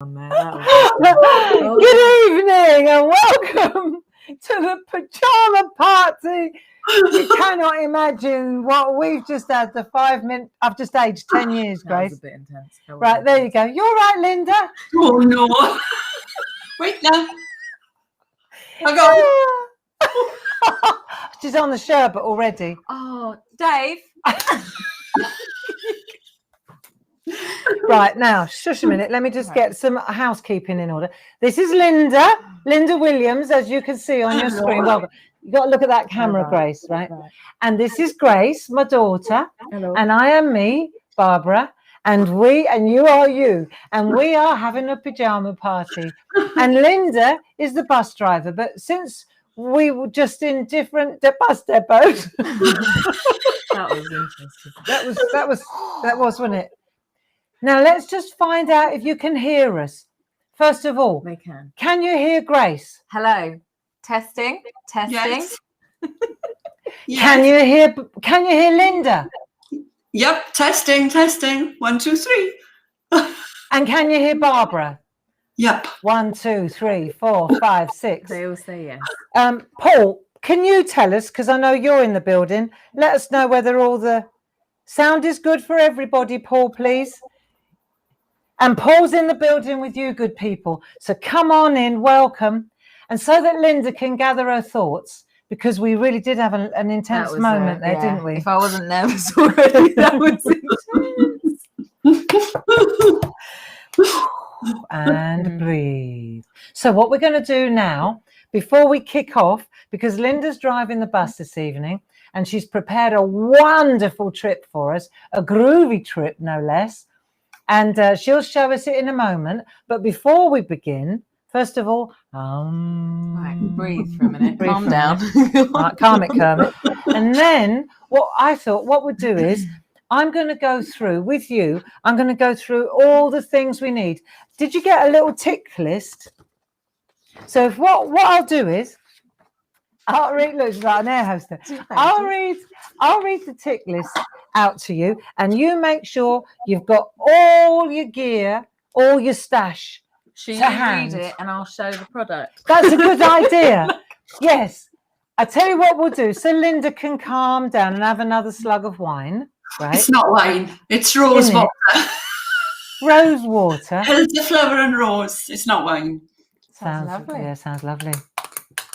Good evening and welcome to the Pyjama Party. You cannot imagine what we've just had. The 5 minutes. I've just aged 10 years, Grace. That was a bit intense. Right, there you go. You're right, Linda. Oh no. Wait now. I got She's on the sherbet already. Oh, Dave. Right, now, shush a minute. Let me just get some housekeeping in order. This is Linda Williams, as you can see on your screen. Well, you got to look at that camera, Grace, right? And this is Grace, my daughter. Hello. And I am me, Barbara. And you are you. And we are having a pyjama party. And Linda is the bus driver. But since we were just in different bus depots. That was interesting. That was, wasn't it? Now, let's just find out if you can hear us. First of all, They can. Can you hear Grace? Hello. Testing. Yes. Yes. Can you hear Linda? Yep, testing. 1, 2, 3. And can you hear Barbara? Yep. 1, 2, 3, 4, 5, 6. They all say yes. Paul, can you tell us, because I know you're in the building, let us know whether all the sound is good for everybody, Paul, please. And Paul's in the building with you, good people. So come on in, welcome. And so that Linda can gather her thoughts, because we really did have an intense moment there, didn't we? If I wasn't nervous already, that was intense. And breathe. So what we're going to do now, before we kick off, because Linda's driving the bus this evening, and she's prepared a wonderful trip for us, a groovy trip, no less. And she'll show us it in a moment. But before we begin, first of all, Right, breathe for a minute. Breathe Calm for a down. right, calm it, Kermit. And then what I thought what we'll do is I'm going to go through with you. I'm going to go through all the things we need. Did you get a little tick list? So if what I'll do is I'll read. Look, she's like an air hostess. I'll read the tick list out to you, and you make sure you've got all your gear, all your stash. Should you to hand. read it and I'll show the product? That's a good idea. Yes. I tell you what we'll do. So Linda can calm down and have another slug of wine. Right? It's not wine. It's rose water. Rose water. Elderflower and rose. It's not wine. Sounds lovely. Yeah, sounds lovely.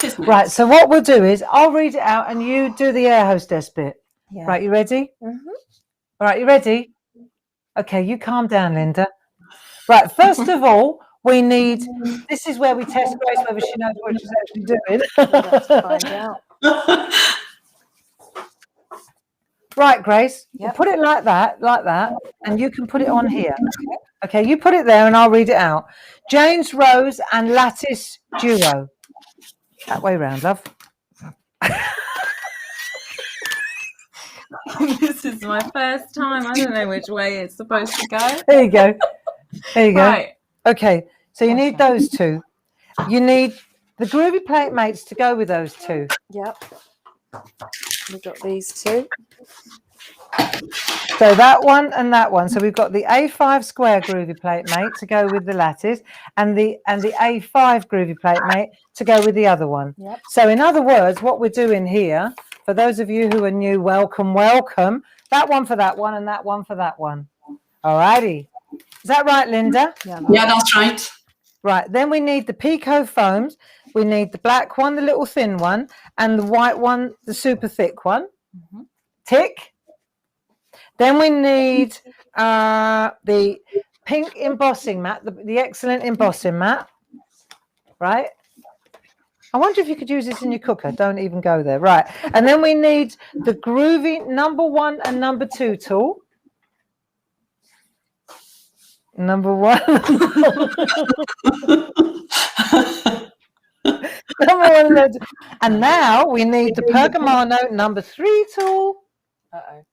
Isn't it? Right. So what we'll do is I'll read it out and you do the air hostess bit. Yeah. Right. You ready? Mm-hmm. All right. You ready? Okay. You calm down, Linda. Right. First of all, we need. This is where we test Grace whether she knows what she's actually doing. Let's find out. Right, Grace. Yep. We'll put it like that, and you can put it on here. Okay, you put it there, and I'll read it out. Jane's Rose and Lattice Duo. That way round, love. This is my first time. I don't know which way it's supposed to go. There you go. There you go. Right. Okay, so you need those two. You need the Groovy plate mates to go with those two. Yep. We've got these two. So that one and that one. So we've got the A5 square Groovy plate mate to go with the lattice, and the A5 Groovy plate mate to go with the other one. Yep. So in other words, what we're doing here, for those of you who are new, welcome. That one for that one and that one for that one. All righty. Is that right, Linda? Yeah, that's right. Right. Then we need the Pico foams. We need the black one, the little thin one, and the white one, the super thick one. Mm-hmm. Tick. Then we need the pink embossing mat, the excellent embossing mat. Right. I wonder if you could use this in your cooker. Don't even go there. Right. And then we need the Groovy number 1 and number 2 tool. Number 1. And now we need the Pergamano number 3 tool. Uh-oh.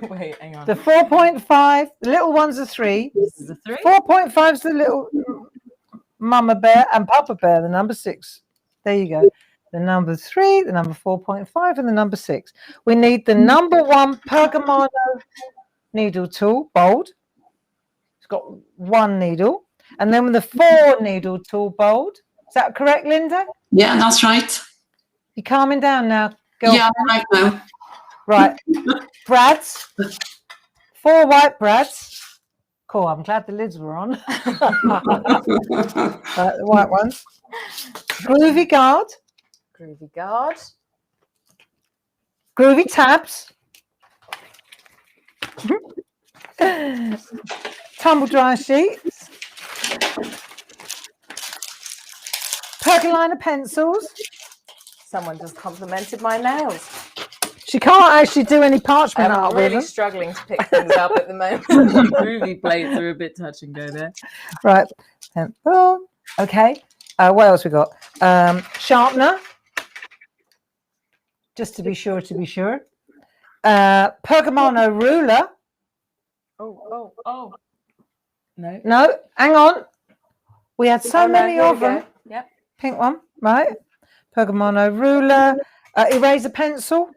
Wait, hang on. The 4.5. The little one's a 3. This is a 3. 4.5 is the little Mama Bear, and Papa Bear, the number 6. There you go. The number 3, the number 4.5, and the number 6. We need the number 1 Pergamano needle tool, bold. It's got 1 needle. and then with the 4 needle tool bold. Is that correct, Linda? Yeah, that's right. You calming down now, girl? Yeah, right now. Right. Brads. 4 white brads. Cool. I'm glad the lids were on. The white ones. Groovy guard. Groovy guard. Groovy tabs. Tumble dryer sheets. Percoliner pencils. Someone just complimented my nails. She can't actually do any parchment I'm art really with them. struggling to pick things up at the moment. Groovy plates are a bit touch and go there. Right. Oh, okay. What else we got? Sharpener. Just to be sure, Pergamano ruler. Oh. No. No, hang on. We had so many here of we go. them. Yep. Pink one, right? Pergamano ruler. Eraser pencil.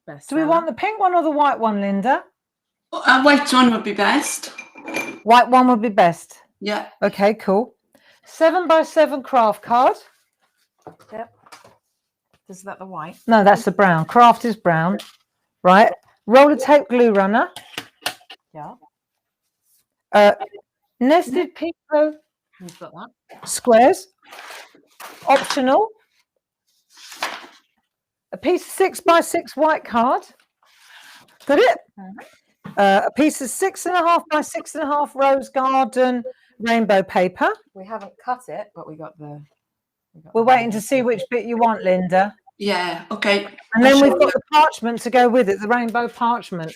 Best Do we want the pink one or the white one, Linda? White one would be best. White one would be best. Yeah. Okay, cool. 7x7 craft card. Yep. Is that the white? No, that's the brown. Craft is brown. Right. Roller tape glue runner. Yeah. Nested Pico You've got that. squares. Optional. A piece of 6x6 white card. Got it? A piece of 6.5 by 6.5 rose garden rainbow paper. We haven't cut it, but we got the. We're waiting to see which bit you want, Linda. Yeah, okay. And then we've got the parchment to go with it, the rainbow parchment.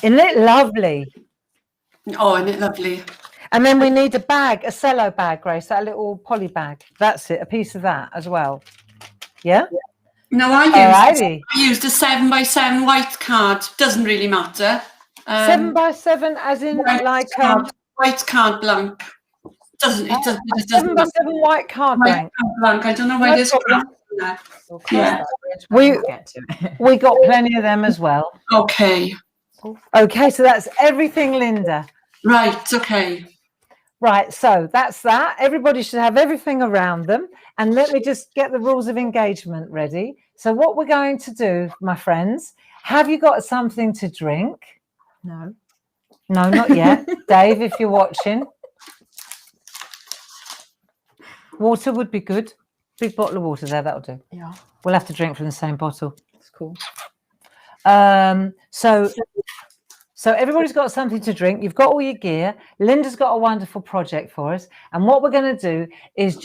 Isn't it lovely? Oh, isn't it lovely? And then we need a bag, a cello bag, Grace, that little poly bag. That's it, a piece of that as well. Yeah? No, Alrighty. I used a 7x7 white card. Doesn't really matter. 7x7 as in white card blank. It doesn't 7x7 white card blank. blank. I don't know why No there's problem. there. We'll cross Yeah. that bridge We- when we get to it. We got plenty of them as well. Okay. Okay, so that's everything, Linda. Right, okay. Right, so that's that. Everybody should have everything around them. And let me just get the rules of engagement ready. So what we're going to do, my friends, have you got something to drink? No. No, not yet. Dave, if you're watching. Water would be good. Big bottle of water there, that'll do. Yeah. We'll have to drink from the same bottle. It's cool. So everybody's got something to drink. You've got all your gear. Linda's got a wonderful project for us. And what we're going to do is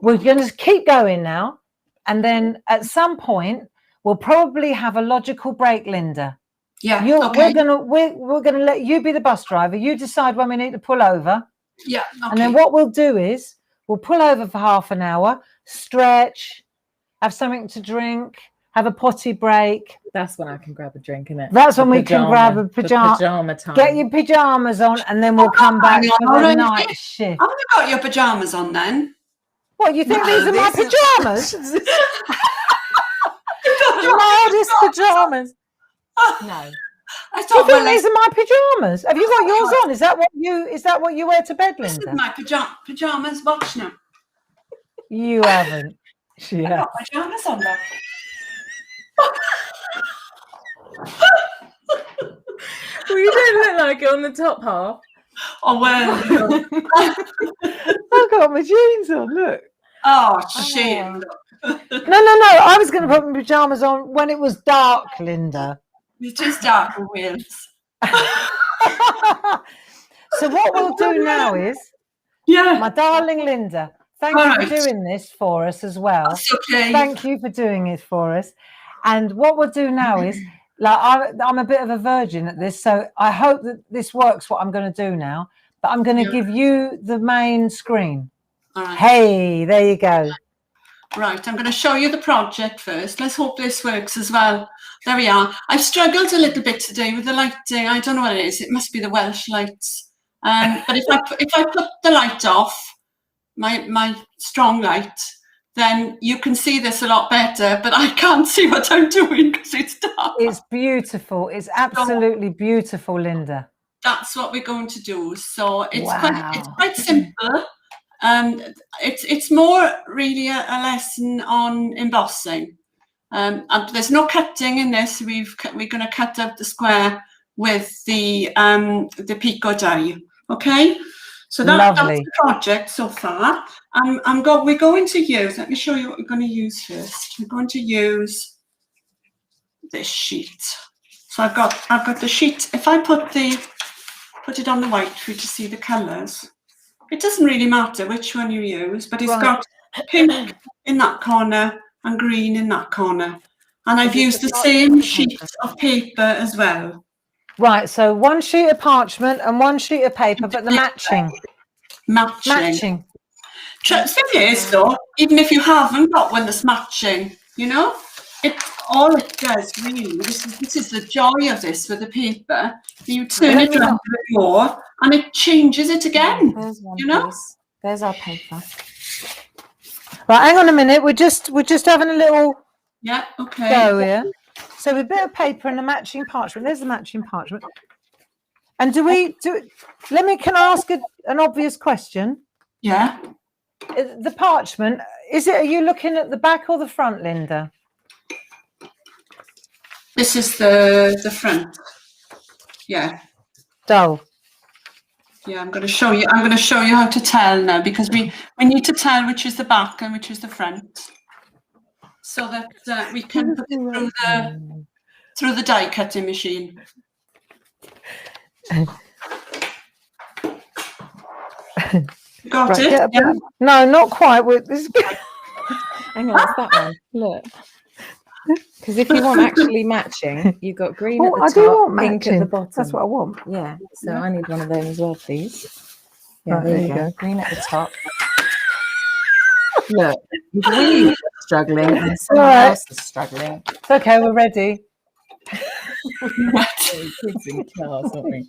we're going to keep going now. And then at some point, we'll probably have a logical break, Linda. Yeah, okay. We're gonna let you be the bus driver. You decide when we need to pull over. Yeah, okay. And then what we'll do is we'll pull over for half an hour, stretch, have something to drink, have a potty break. That's when I can grab a drink, isn't it? That's when we can grab a pajama. Pajama time. Get your pajamas on, and then we'll come back for the night shift. I've got your pajamas on then. What, you think No, these are my these pajamas? Loudest pajamas. No. I Do you thought think these are my pajamas? Have you got yours on? Is that what you wear to bed, this is Linda? my pajamas. Watch now. You haven't. I Yeah. got pajamas on there. Well, you don't look like it on the top half. Oh well. I've got my jeans on. Look. Oh shame. No. I was going to put my pajamas on when it was dark, Linda. It's just dark in Wales. So what we'll do now is, Yeah. my darling Linda, thank All you right. for doing this for us as well. That's okay. Thank you for doing it for us. And what we'll do now is, I'm a bit of a virgin at this, so I hope that this works, what I'm going to do now. But I'm going to give you the main screen. All right. Hey, there you go. Right, I'm going to show you the project first. Let's hope this works as well. There we are. I've struggled a little bit today with the lighting. I don't know what it is. It must be the Welsh lights. But if I put the light off, my strong light, then you can see this a lot better. But I can't see what I'm doing because it's dark. It's beautiful. It's absolutely beautiful, Linda. that's what we're going to do. So it's Wow. quite simple. It's more really a lesson on embossing. And there's no cutting in this. We're going to cut out the square with the Pico die. Okay, so that's the project so far. We're going to use. Let me show you what we're going to use first. We're going to use this sheet. So I've got the sheet. If I put it on the white for you to see the colours, it doesn't really matter which one you use, but it's got pink in that corner and green in that corner. And I've used the same sheet of paper as well. Right, so one sheet of parchment and one sheet of paper, but the matching. Matching. Thing is, though, even if you haven't got one that's matching, you know, all it does really, this is the joy of this with the paper. You turn it around a bit more and it changes it again. There's one piece. There's our paper. Right, hang on a minute. We're just having a little go here. So a bit of paper and a matching parchment. There's the matching parchment. And can I ask an obvious question? Yeah. The parchment, are you looking at the back or the front, Linda? This is the front. Yeah. Dull. Yeah, I'm going to show you how to tell now, because we need to tell which is the back and which is the front, so that we can put it through the die cutting machine. Got it? Yeah. No, not quite. Hang on, it's that one. Look. Because if you want actually matching, you've got green at the top, pink at the bottom. That's what I want. Yeah, so I need one of them as well, please. Yeah, Right, there you go. Green at the top. Look, you're really struggling and someone else is struggling. It's okay, we're ready. Kids in class, aren't we?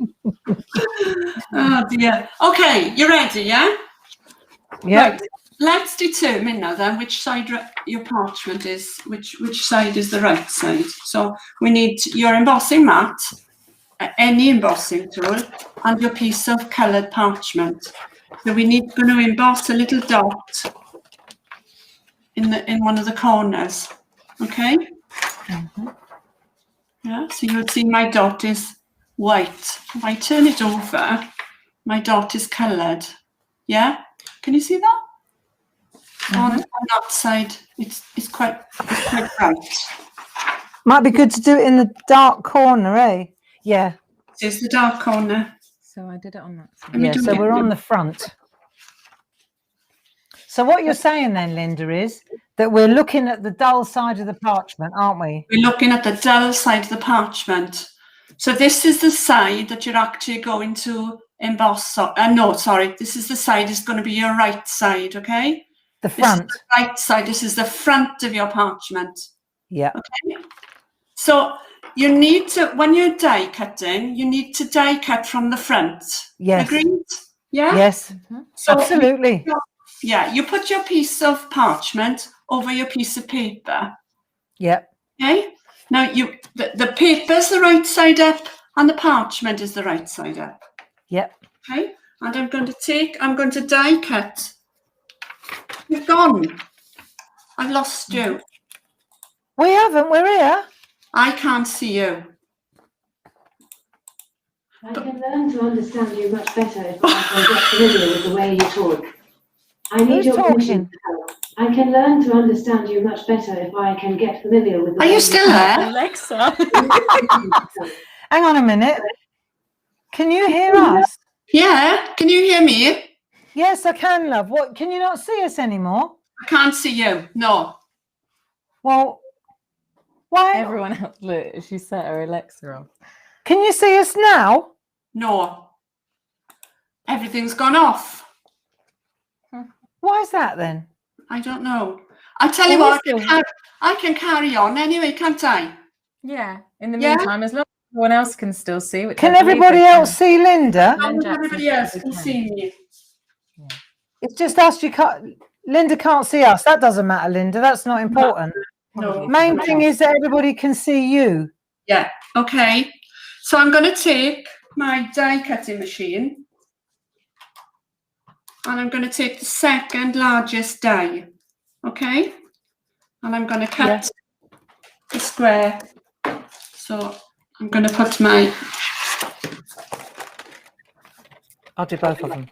Oh dear. Okay, you ready, yeah? Yeah. Right. Let's determine now then which side your parchment is, which side is the right side. So we need your embossing mat, any embossing tool, and your piece of coloured parchment. So going to emboss a little dot in one of the corners. Okay? Mm-hmm. Yeah, so you'll see my dot is white. If I turn it over, my dot is coloured. Yeah? Can you see that? On that side, it's quite bright. Might be good to do it in the dark corner, eh? Yeah. This is the dark corner. So I did it on that side. Yeah, so we're on the front. So what you're saying then, Linda, is that we're looking at the dull side of the parchment, aren't we? We're looking at the dull side of the parchment. So this is the side that you're actually going to emboss. No, sorry. This is the side is going to be your right side, okay? The front. This is the right side. This is the front of your parchment. Yeah. Okay. So you need to, when you're die cutting, you need to die cut from the front. Yes. Agreed? Yeah. Yes. So absolutely. You put your piece of parchment over your piece of paper. Yep. Okay. Now the paper's the right side up and the parchment is the right side up. Yep. Okay. And I'm going to die cut. You've gone. I've lost you. We haven't. We're here. I can't see you. I can learn to understand you much better if I can get familiar with the way you talk. I need your permission to help. I can learn to understand you much better if I can get familiar with the way Are you still there? Alexa. Hang on a minute. Can you hear us? Yeah. Can you hear me? Yes, I can, love. What? Can you not see us anymore? I can't see you. No. Well, why? Everyone else, look, she set her Alexa off. Can you see us now? No. Everything's gone off. Why is that then? I don't know. I tell you what, I can carry on anyway, can't I? Yeah. In the meantime, as long as everyone else can still see. Can everybody else see Linda? Everybody else can see me. Yeah. It's just us. Linda can't see us. That doesn't matter, Linda. That's not important. No. Main thing is that everybody can see you. Yeah. Okay. So I'm going to take my die cutting machine and I'm going to take the second largest die, okay? And I'm going to cut the square. So I'm going to put my... I'll do both of them.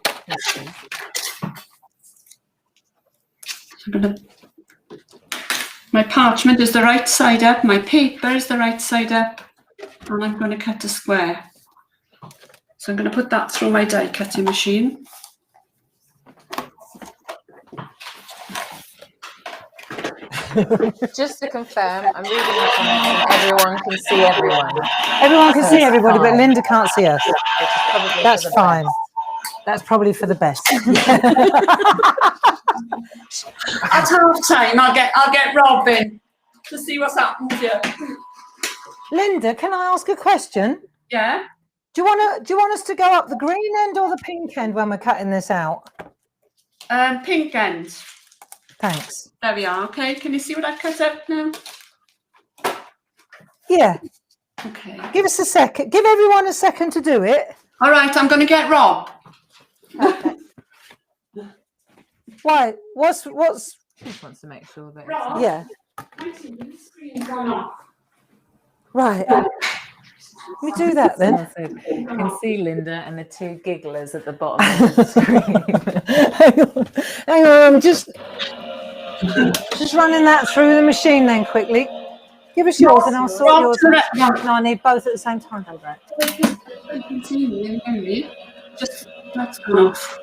My parchment is the right side up, my paper is the right side up, and I'm going to cut a square. So I'm going to put that through my die cutting machine. Just to confirm, I'm reading the comments and everyone can see everyone. Everyone can see everybody, but Linda can't see us. That's fine. Best. That's probably for the best. At half time, I'll get Robin to see what's happened here. Linda, can I ask a question? Yeah. Do you want us to go up the green end or the pink end when we're cutting this out? Pink end. Thanks. There we are. Okay. Can you see what I cut out now? Yeah. Okay. Give us a second. Give everyone a second to do it. All right. I'm going to get Rob. Okay. Why? What's? Just wants to make sure that. Rob? Yeah. I see the screen's gone off. Right. Let me do that then. Also, you can see Linda and the two gigglers at the bottom of the screen. Hang on. I'm just running that through the machine then quickly. Give us yours and I'll sort yours. No, I need both at the same time. You can see me and me. Just that's gone off.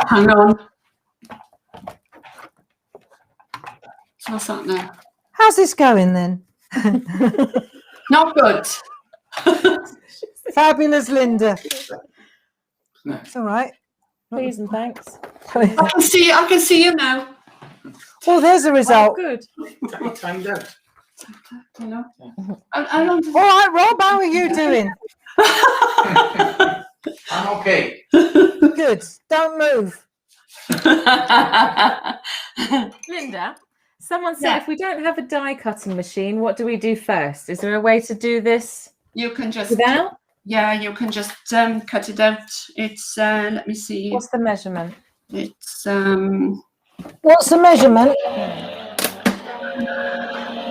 Hang on. So what's that now? How's this going then? Not good. Fabulous, Linda. It's all right. Please and thanks. I can see you now. Well, there's a result. Good. Timed out. You know. All right, Rob, how are you doing? I'm okay. Good. Don't move. Linda, someone said if we don't have a die cutting machine, what do we do first? Is there a way to do this You can just without? Yeah, you can just cut it out. It's let me see. What's the measurement? It's What's the measurement?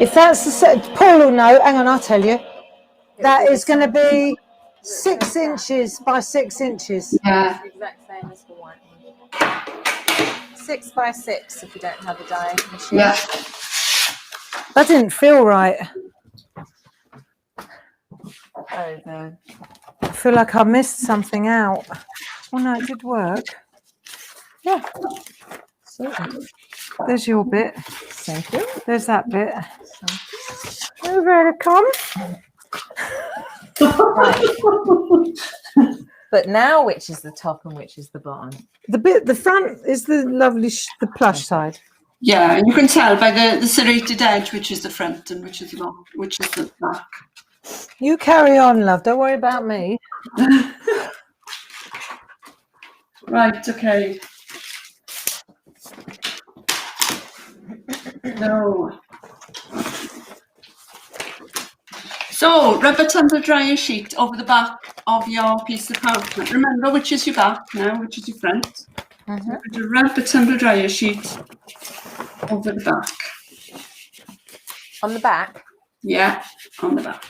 If that's the set, Paul will know. Hang on, I'll tell you. That is going to be 6 inches by 6 inches. yeah. The exact same as the white one. 6 by 6 if you don't have a die machine. Yeah. That didn't feel right. Oh no. I feel like I missed something out. Oh no, it did work. Yeah. There's your bit. Thank you. There's that bit. Over it comes. But now, which is the top and which is the bottom? The front is the lovely, the plush side. Yeah, and you can tell by the serrated edge which is the front and which is the back. You carry on, love. Don't worry about me. Right, okay. No. So, rubber tumble dryer sheet over the back of your piece of parchment. Remember which is your back now, which is your front. Put a rubber tumble dryer sheet over the back. On the back? Yeah, on the back.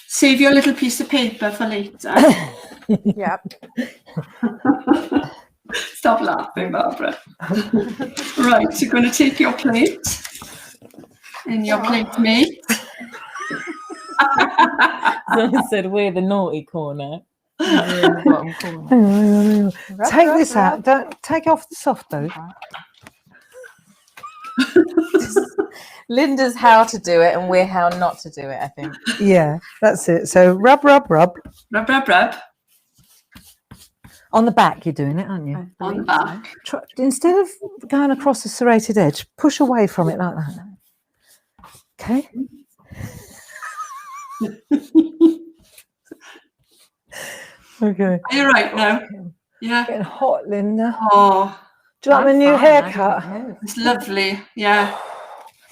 Save your little piece of paper for later. Yep. Stop laughing, Barbara. Right, you're going to take your plate and your plate mate. Someone said we're the naughty corner. We're in the bottom corner. Hang on. Take Rub, this rub. out. Don't take off the soft though. Linda's how to do it and we're how not to do it, I think. Yeah, that's it. So rub, rub, rub. Rub, rub, rub. On the back, you're doing it, aren't you? On the back. Instead of going across the serrated edge, push away from it like that. Okay. Okay. Are you right now? Yeah. Getting hot, Linda. Oh, Do you like my new Fine, I haircut? don't know. it's lovely. Yeah.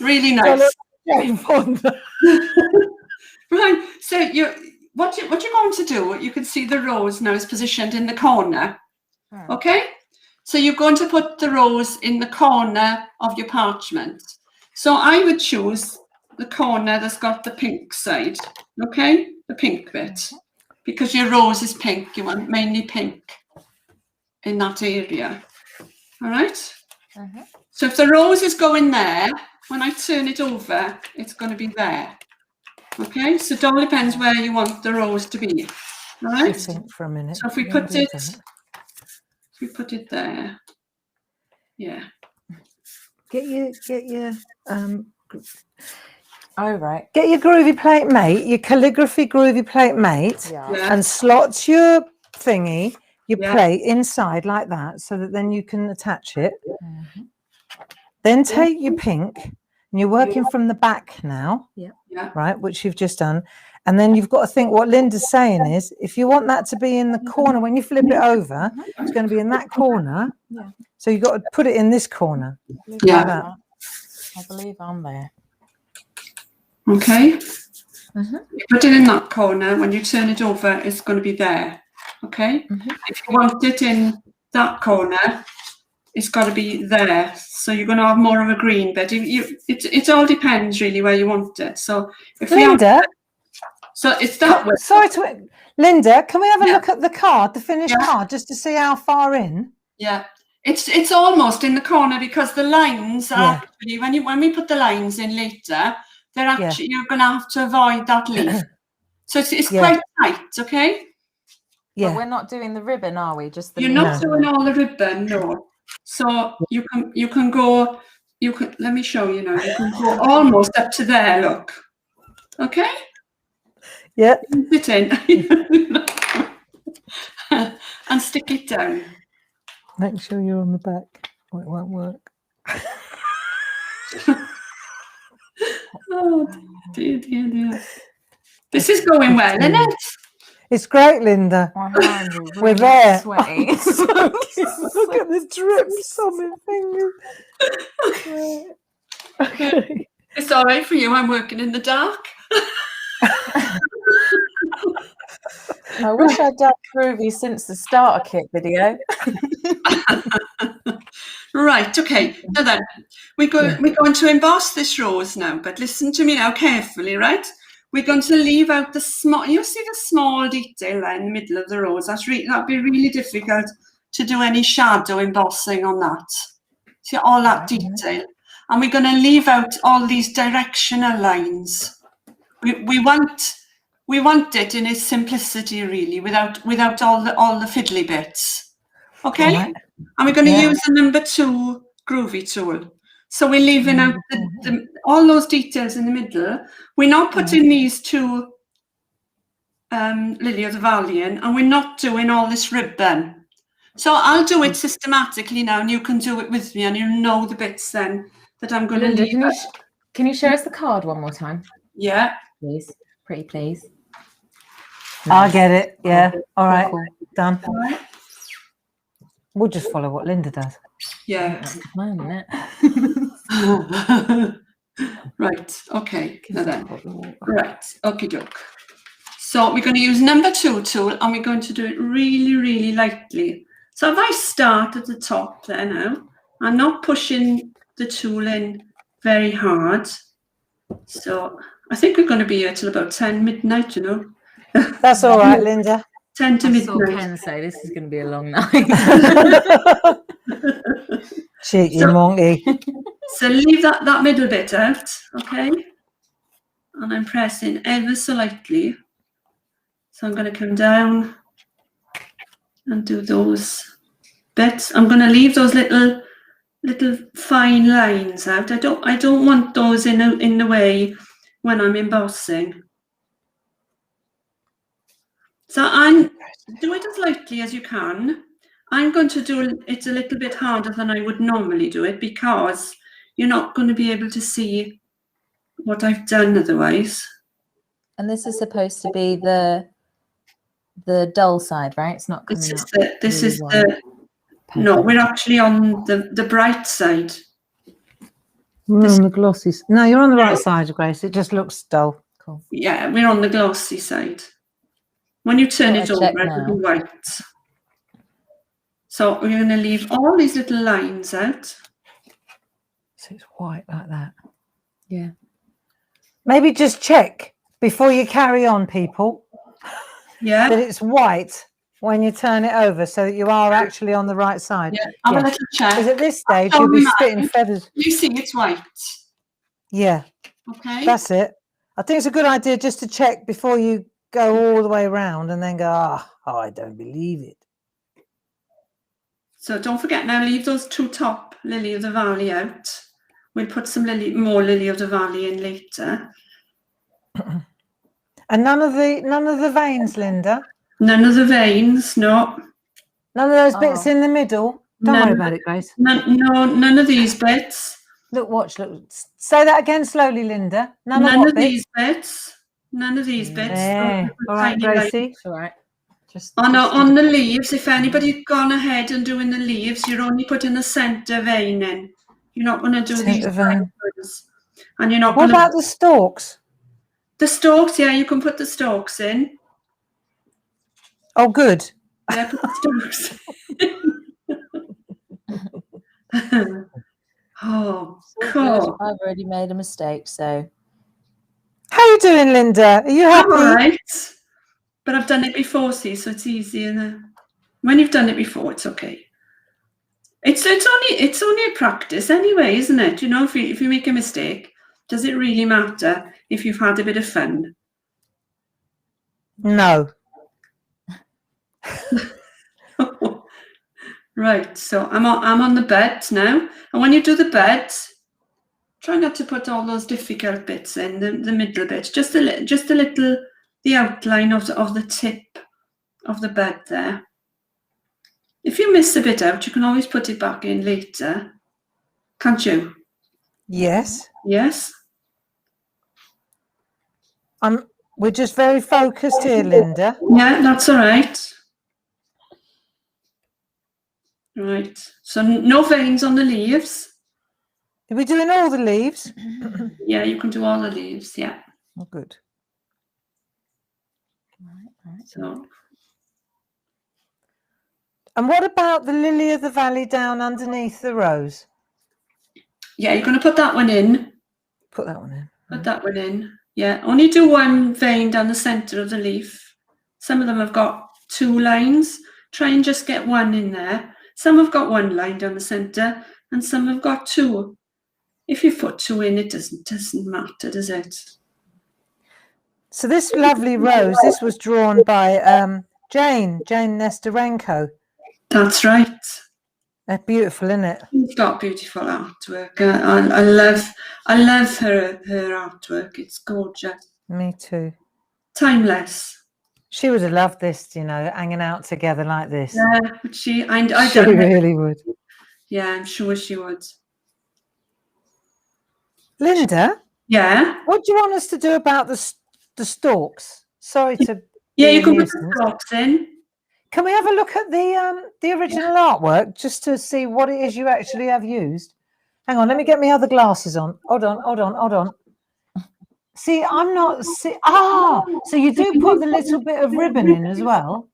Really nice. Jane Fonda. Right. So what you're going to do, you can see the rose now is positioned in the corner. Okay? So you're going to put the rose in the corner of your parchment. So I would choose the corner that's got the pink side. Okay? The pink bit. Because your rose is pink, you want mainly pink in that area. All right? So if the rose is going there, when I turn it over, it's going to be there. Okay, so it all depends where you want the rose to be. All right. Think for a minute. So if we put it there, yeah. Get your Oh right. Get your Groovi plate mate, your calligraphy Groovi plate mate, Yeah. and slot your thingy, your Yeah. plate inside like that, so that then you can attach it. Then take your pink, and you're working from the back now, Yeah. right, which you've just done. And then you've got to think what Linda's saying is, if you want that to be in the corner, when you flip it over, it's going to be in that corner. Yeah. So you've got to put it in this corner. Yeah. Like that. I believe I'm there. Okay. You put it in that corner. When you turn it over, it's going to be there. Okay. If you want it in that corner, it's got to be there. So you're going to have more of a green bit. It all depends really where you want it. So if Linda, so it's that way. sorry to Linda, can we have a look at the card, the finished card, just to see how far in? Yeah. It's almost in the corner because the lines are actually when we put the lines in later, they're actually you're going to have to avoid that leaf. So it's quite tight, okay? Yeah. But we're not doing the ribbon, are we? Just the You're not doing all the ribbon, no. So you can go. Let me show you now. You can go almost up to there. Look, okay? Yeah. Sit in and stick it down. Make sure you're on the back, or it won't work. Oh dear. This is going well, isn't it? It's great, Linda. My hands are We're really there. sweaty. Look at the drips on my fingers. Okay. It's all right for you. I'm working in the dark. I wish I'd done Groovi since the starter kit video. Right, okay. So then we're going to emboss this rose now, but listen to me now carefully, right? We're going to leave out the small, you see the small detail there in the middle of the rose. That'd be really difficult to do any shadow embossing on that. See all that detail. And we're going to leave out all these directional lines. We want it in its simplicity, really, without all the fiddly bits. Okay? Right. And we're going to use the number 2 Groovi tool. So we're leaving out all those details in the middle. We're not putting these 2 Lily of the Valiant, and we're not doing all this ribbon. So I'll do it systematically now, and you can do it with me, and you'll know the bits then that I'm going to leave. Can you show us the card one more time? Yeah. Please. Pretty please. I'll get it. Yeah. All right. Cool. Done. All right. We'll just follow what Linda does. Yeah. That's the plan, isn't it? Right. Okay. Now then. Right. Okie doke. So we're going to use number 2 tool, and we're going to do it really, really lightly. So if I start at the top there now, I'm not pushing the tool in very hard. So I think we're going to be here till about 10 midnight, you know. That's all right, Linda. 10 to I saw midnight. Ken say this is going to be a long night. Cheeky monkey. So leave that middle bit out, okay? And I'm pressing ever so lightly. So I'm going to come down and do those bits. I'm going to leave those little fine lines out. I don't want those in the way when I'm embossing. So do it as lightly as you can. I'm going to do it a little bit harder than I would normally do it, because you're not going to be able to see what I've done otherwise. And this is supposed to be the dull side, right? It's not coming up. No, we're actually on the bright side. We're on the glossy. No, you're on the right side, Grace. It just looks dull. Cool. Yeah, we're on the glossy side. When you turn it over, it'll be white. So we're going to leave all these little lines out. So it's white like that. Yeah. Maybe just check before you carry on, people, Yeah. that it's white when you turn it over, so that you are actually on the right side. Yeah. Have a little check. Because at this stage, you'll be spitting feathers. You see it's white. Yeah. Okay. That's it. I think it's a good idea just to check before you go all the way around and then go, oh, I don't believe it. So don't forget now, leave those two top Lily of the Valley out. We'll put some more Lily of the Valley in later. And none of the veins, Linda. None of the veins, no. None of those bits in the middle. Don't worry about it, Grace. None of these bits. Look, watch, look. Say that again slowly, Linda. None of these bits. None of these bits. There. All right, Gracie. It's all right. Just on the leaves, if anybody's gone ahead and doing the leaves, you're only putting the centre vein in. You're not going to do these ones. And you're not. What about the stalks? The stalks, yeah, you can put the stalks in. Oh, good. Yeah, put the stalks. Oh, cool. I've already made a mistake, so. How you doing, Linda? Are you happy? All right. But I've done it before, see, so it's easier. When you've done it before, it's okay. It's only a practice anyway, isn't it? You know, if you make a mistake, does it really matter if you've had a bit of fun? No. Right, so I'm on the bed now, and when you do the bed, try not to put all those difficult bits in the middle bit. Just a little, the outline of the tip of the bed there. If you miss a bit out, you can always put it back in later, can't you? Yes. Yes. We're just very focused here, Linda. Yeah, that's all right. Right. So no veins on the leaves. Are we doing all the leaves? Yeah, you can do all the leaves. Yeah. Oh, good. So. And what about the lily of the valley down underneath the rose? Yeah, you're going to put that one in. Put that one in. Put that one in. Yeah, only do one vein down the centre of the leaf. Some of them have got 2 lines. Try and just get one in there. Some have got 1 line down the centre, and some have got 2. If you put 2 in, it doesn't matter, does it? So this lovely rose, this was drawn by Jane Nesterenko. That's right. They're beautiful, isn't it? She's got beautiful artwork. I love her artwork. It's gorgeous. Me too. Timeless. She would have loved this, you know, hanging out together like this. Yeah, but she really would. Yeah, I'm sure she would. Linda? Yeah? What do you want us to do about the stalks? Sorry to... Yeah, you can put the stalks in. Can we have a look at the original artwork just to see what it is you actually have used? Hang on, let me get my other glasses on. Hold on. See, I'm not... so you do put the little bit of ribbon in as well?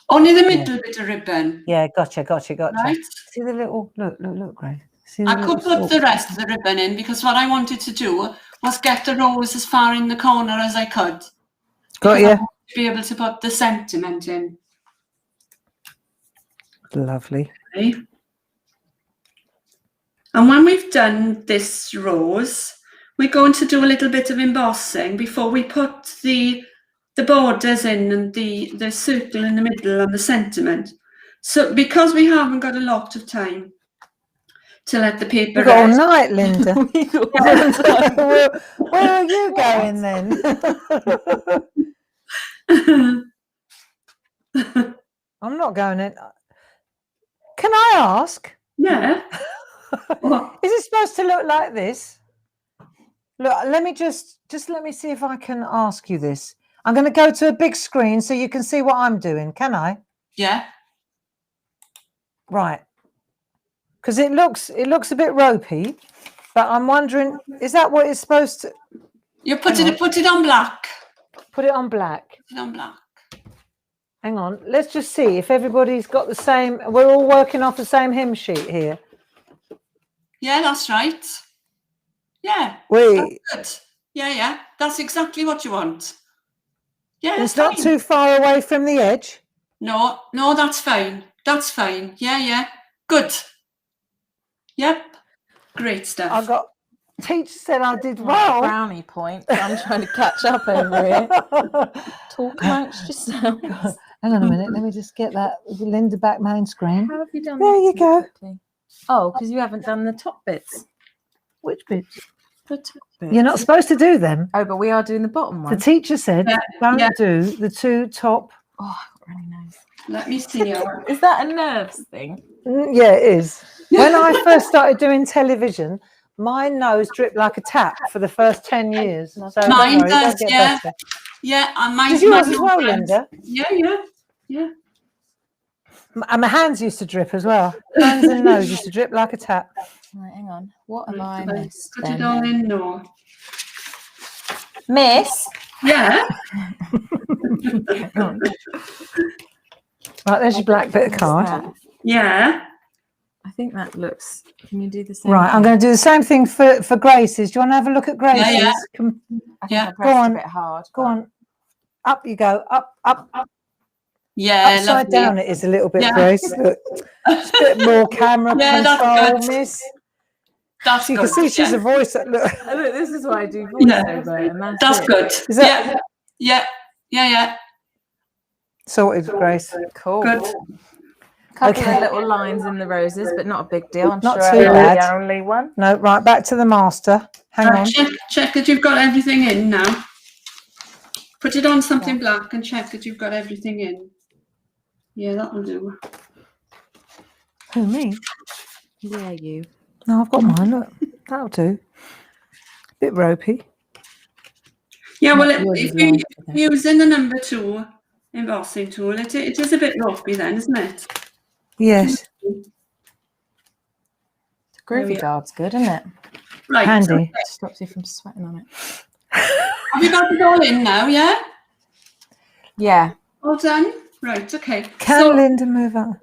Only the middle bit of ribbon. Yeah, gotcha. Right. See the little... Look, Grace. I could put the rest of the ribbon in because what I wanted to do was get the rose as far in the corner as I could. Got you. To be able to put the sentiment in. Lovely. Okay. And when we've done this rose, we're going to do a little bit of embossing before we put the borders in and the circle in the middle and the sentiment. So because we haven't got a lot of time to let the paper We've got all night, Linda. Where are you going then? I'm not going in. Can I ask? Yeah. Is it supposed to look like this? Look, let me just let me see if I can ask you this. I'm going to go to a big screen so you can see what I'm doing. Can I? Yeah. Right. Because it looks a bit ropey. But I'm wondering, is that what it's supposed to? You put it on black. Put it on black. Put it on black. Hang on. Let's just see if everybody's got the same. We're all working off the same hymn sheet here. Yeah, that's right. Yeah. Wait. That's good. Yeah. That's exactly what you want. Yeah, It's not too far away from the edge. No, that's fine. That's fine. Yeah. Good. Yep. Great stuff. I got. Teacher said I did Well, well. brownie point. I'm trying to catch up over here. Talk amongst yourselves. Hang on a minute. Let me just get that Linda back main screen. How have you done There that you so go. quickly? Oh, because you haven't done the top bits. Which bits? The top bits. You're not supposed to do them. Oh, but we are doing the bottom The one. teacher said don't Yeah. do the two top. Oh, I've got really nice. Let me see. Is that a nerves thing? Yeah, it is. When I first started doing television, my nose dripped like a tap for the first 10 years. So don't Mine worry, does, it'll get yeah. better. Yeah, and mine's Did yours as well, Linda? Yeah. And my hands used to drip as well. Hands and nose used to drip like a tap. Right, hang on. What have I missed? Put it all in no. Miss? Yeah. Right, there's your black bit of card. Yeah. I think that looks. Can you do the same? Right, I'm going to do the same thing for Grace's. Do you want to have a look at Grace's? Yeah. I think Yeah. I pressed on. a bit hard. Go on. Up you go. Up. Yeah, Upside lovely. down it is a little bit, Yeah. Grace. Look. Just a bit more camera Yeah, that's control, good. miss. That's You good. can see she's a voice that look. Look, this is why I do Yeah. voiceover, and That's it. good. Is that Yeah. sorted, Grace? Cool. Good. Couple Okay. of little lines in the roses, but not a big deal. I'm Not sure too I'm bad. the only one. No, right, back to the master. Hang on. Check that you've got everything in now. Put it on something black and check that you've got everything in. Yeah, that'll do. Who, me? Yeah, you. No, I've got mine. Look, that'll do. Bit ropey. Yeah, well, Yours if is you're long, using the number 2 embossing tool, it is a bit ropey then, isn't it? Yes, The Groovi guard's good, isn't it? Right. handy. Stops you from sweating on it. Have you got it all in now, yeah? Yeah. All done? Right, okay. Can Linda move up?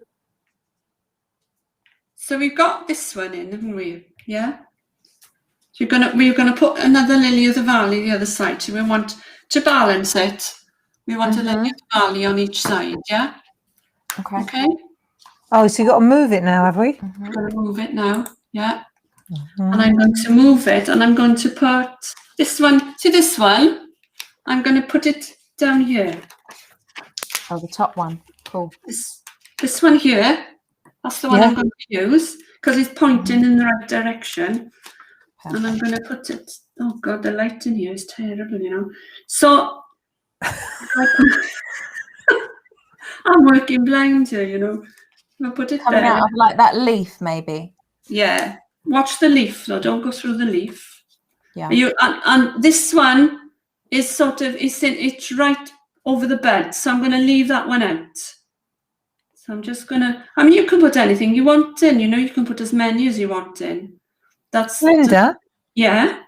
So we've got this one in, haven't we? Yeah? So we're gonna put another lily of the valley the other side. So we want to balance it. We want a lily of the valley on each side, yeah? Okay. Okay? Oh, so you got to move it now, have we? I'm going to move it now, yeah. And I'm going to move it and I'm going to put this one, see this one? I'm going to put it down here. Oh, the top one. Cool. This one here, that's the one Yeah. I'm going to use because it's pointing in the right direction. And I'm going to put it, oh God, the light in here is terrible, you know. So, I'm working blind here, you know. I'll put it Coming there. out of like that leaf, maybe. Yeah, watch the leaf though. Don't go through the leaf. Yeah. And this one is sort of it's right over the bed, so I'm going to leave that one out. So I'm just going to. I mean, you can put anything you want in. You know, you can put as many as you want in. That's Linda, yeah,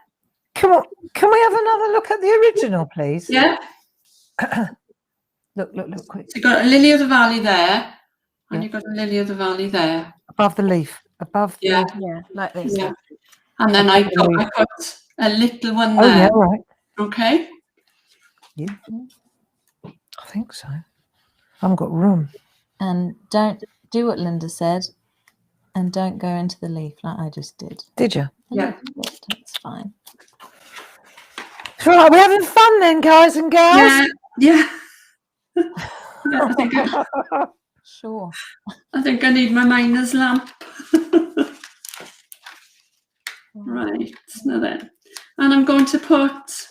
come on. Can we have another look at the original, please? yeah. Look, quick. So you've got a lily of the valley there, and you've got a lily of the valley there. Above the leaf. Above Yeah. the... Yeah, like this. Yeah. And then I put a little one Oh, there. yeah, right. Okay. Yeah. I think so. I haven't got room. And don't do what Linda said and don't go into the leaf like I just did. Did you? Yeah. That's fine. Right, we're having fun then, guys and girls. Yeah. Yeah. Yeah, Sure. I think I need my miner's lamp. Right, now then. And I'm going to put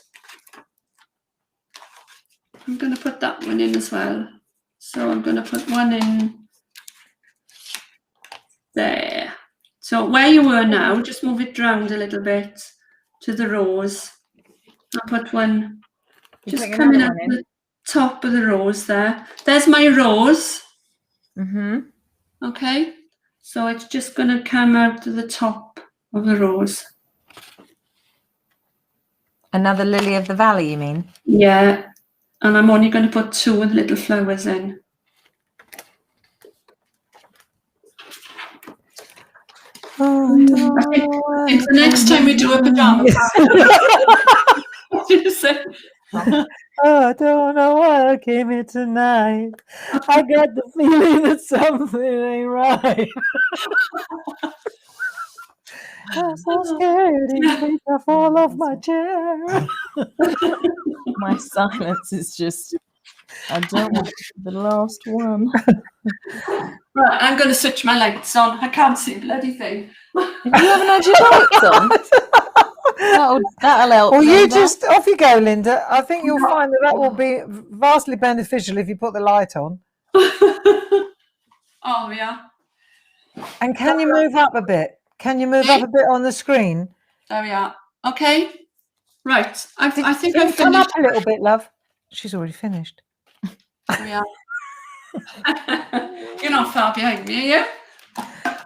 that one in as well. So I'm going to put one in there. So where you were now, just move it round a little bit to the rose. I'll put one just coming up the top of the rose there. There's my rose. Okay, so it's just going to come out to the top of the rose. Another lily of the valley, you mean? Yeah, and I'm only going to put 2 little flowers in. I think the next time we do a pyjama party, what did you say? Oh, I don't know why I came here tonight. I got the feeling that something ain't right. I'm so scared in case I fall off my chair. My silence is just, I don't want to be the last one. Right, I'm going to switch my lights on. I can't see a bloody thing. You haven't had your lights on? That'll help. Well, you Linda. just, off you go, Linda. I think you'll find that will be vastly beneficial if you put the light on. Oh, yeah. And can you move up a bit? Can you move up a bit on the screen? There we are. Okay. Right. I think Can I've you come finished. up a little bit, love? She's already finished. There we are. You're not far behind me, are you?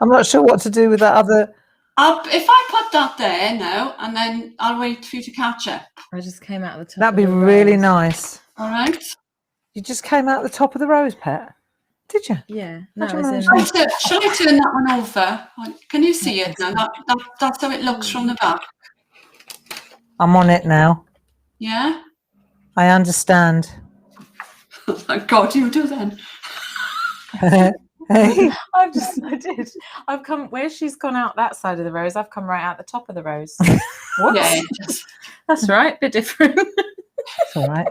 I'm not sure what to do with that other. If I put that there now, and then I'll wait for you to catch up. I just came out of the top. That'd be of the really rose. nice. All right. You just came out the top of the rose, Pet. Did you? Yeah. No, How'd you as in, manage Shall I turn that one over? Can you see it now? That's how it looks from the back. I'm on it now. Yeah? I understand. Thank God you do then. Hey. I did. I've come where she's gone out that side of the rose. I've come right out the top of the rose. What? Yeah. That's right. Bit different. It's all right.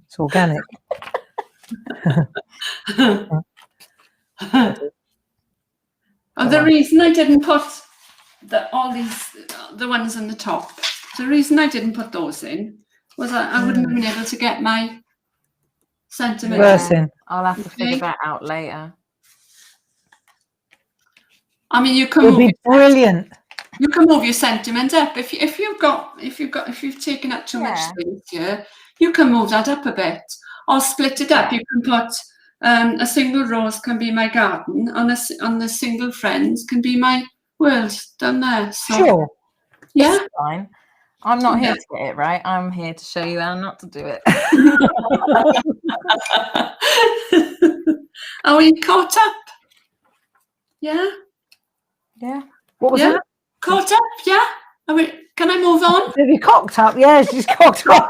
It's organic. The reason I didn't put the ones on the top, the reason I didn't put those in was I wouldn't have been able to get my sentiment. Verse in. I'll have to figure that out later. I mean, you can It'll move be brilliant. You can move your sentiment up if you've taken up too much space here. You can move that up a bit, or split it up. You can put a single rose can be my garden, and the single friends can be my world down there. So, Sure. yeah. It's fine. I'm not here to get it right. I'm here to show you how not to do it. Are we caught up? Yeah. Yeah. What was that? Caught up? Yeah. Can I move on? Have you cocked up? Yeah, she's cocked up.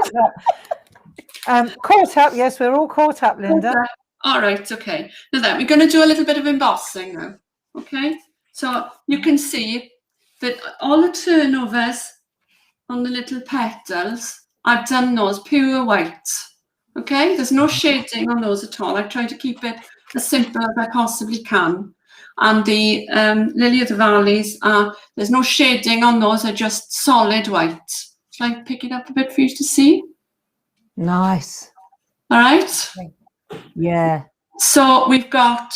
Caught up. Yes, we're all caught up, Linda. Okay. All right. Okay. Now then, we're going to do a little bit of embossing now. Okay. So you can see that all the turnovers on the little petals, I've done those pure white. Okay. There's no shading on those at all. I try to keep it as simple as I possibly can. And the lily of the valleys, there's no shading on those, they're just solid white. Shall I pick it up a bit for you to see? Nice. All right. Yeah. So we've got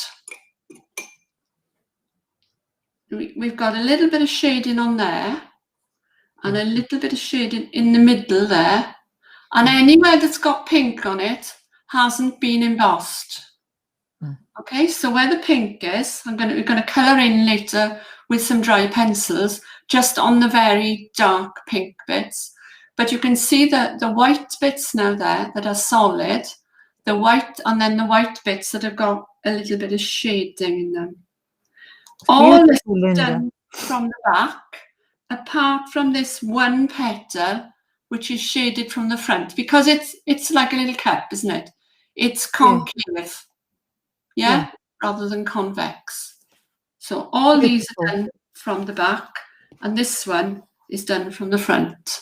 a little bit of shading on there, and a little bit of shading in the middle there, and anywhere that's got pink on it hasn't been embossed. Okay, so where the pink is, we're going to colour in later with some dry pencils, just on the very dark pink bits. But you can see the white bits now there that are solid, the white, and then the white bits that have got a little bit of shading in them. All this is done from the back, apart from this one petal, which is shaded from the front, because it's like a little cup, isn't it? It's concave. Yeah, rather than convex. So all these are done from the back, and this one is done from the front.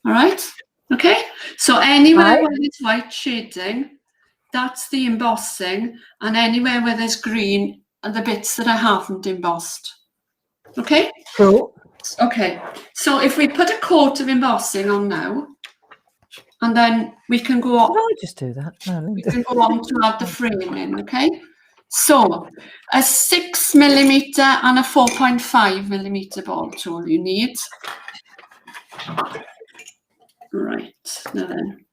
All right, okay. So anywhere where there's white shading, that's the embossing, and anywhere where there's green are the bits that I haven't embossed. Okay. Cool. Okay. So if we put a coat of embossing on now, and then we can go on. Can I just do that? No, We can go on to add the framing, okay? So, a 6mm and a 4.5mm ball tool you need. Right, now then.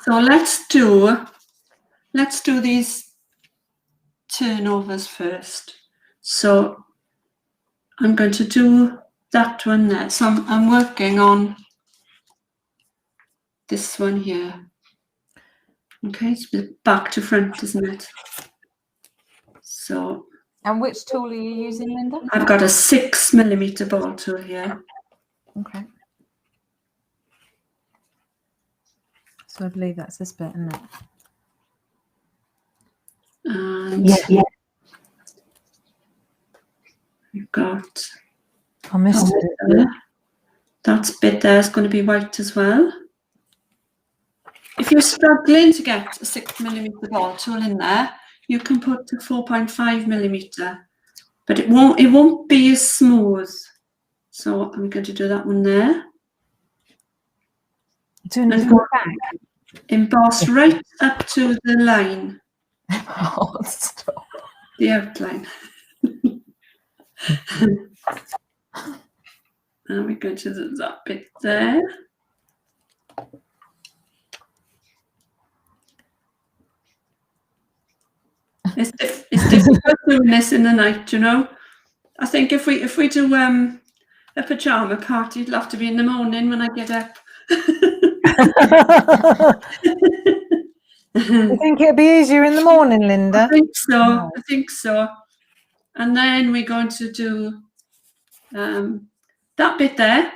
So let's do these turnovers first. So I'm going to do that one there. So I'm working on this one here. Okay, it's back to front, isn't it? So. And which tool are you using, Linda? I've got a 6mm ball tool here. Okay. So I believe that's this bit, isn't it? And you've got I missed it. That bit there is going to be white as well. If you're struggling to get a 6mm ball tool in there, you can put a 4.5mm, but it won't be as smooth. So I'm going to do that one there. Doing it And back. emboss right up to the line, Oh, stop. the outline. And we're going to do that bit there. It's difficult doing this in the night, you know. I think if we do a pyjama party, it'll have to be in the morning when I get up. You think it'd be easier in the morning, Linda? I think so. I think so. And then we're going to do that bit there,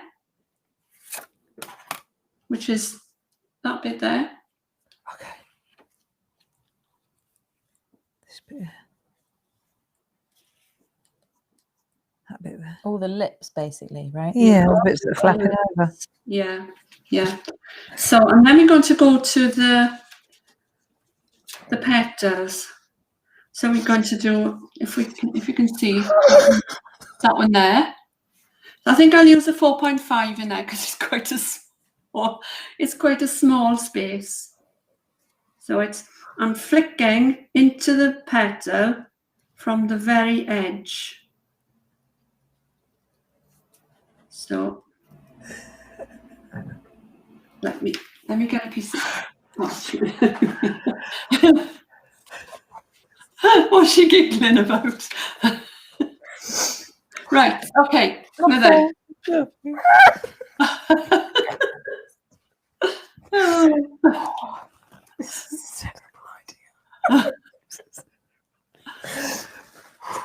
which is that bit there. Okay. This bit. That bit there. All the lips, basically, right? Yeah, the bits that are flapping over. Yeah, yeah. So, and then we're going to go to the petals. So we're going to do, if you can see that one there. I think I'll use a 4.5 in there because it's quite a small space. So I'm flicking into the petal from the very edge. So let me get a piece of what's she giggling about? Right, okay. Now then.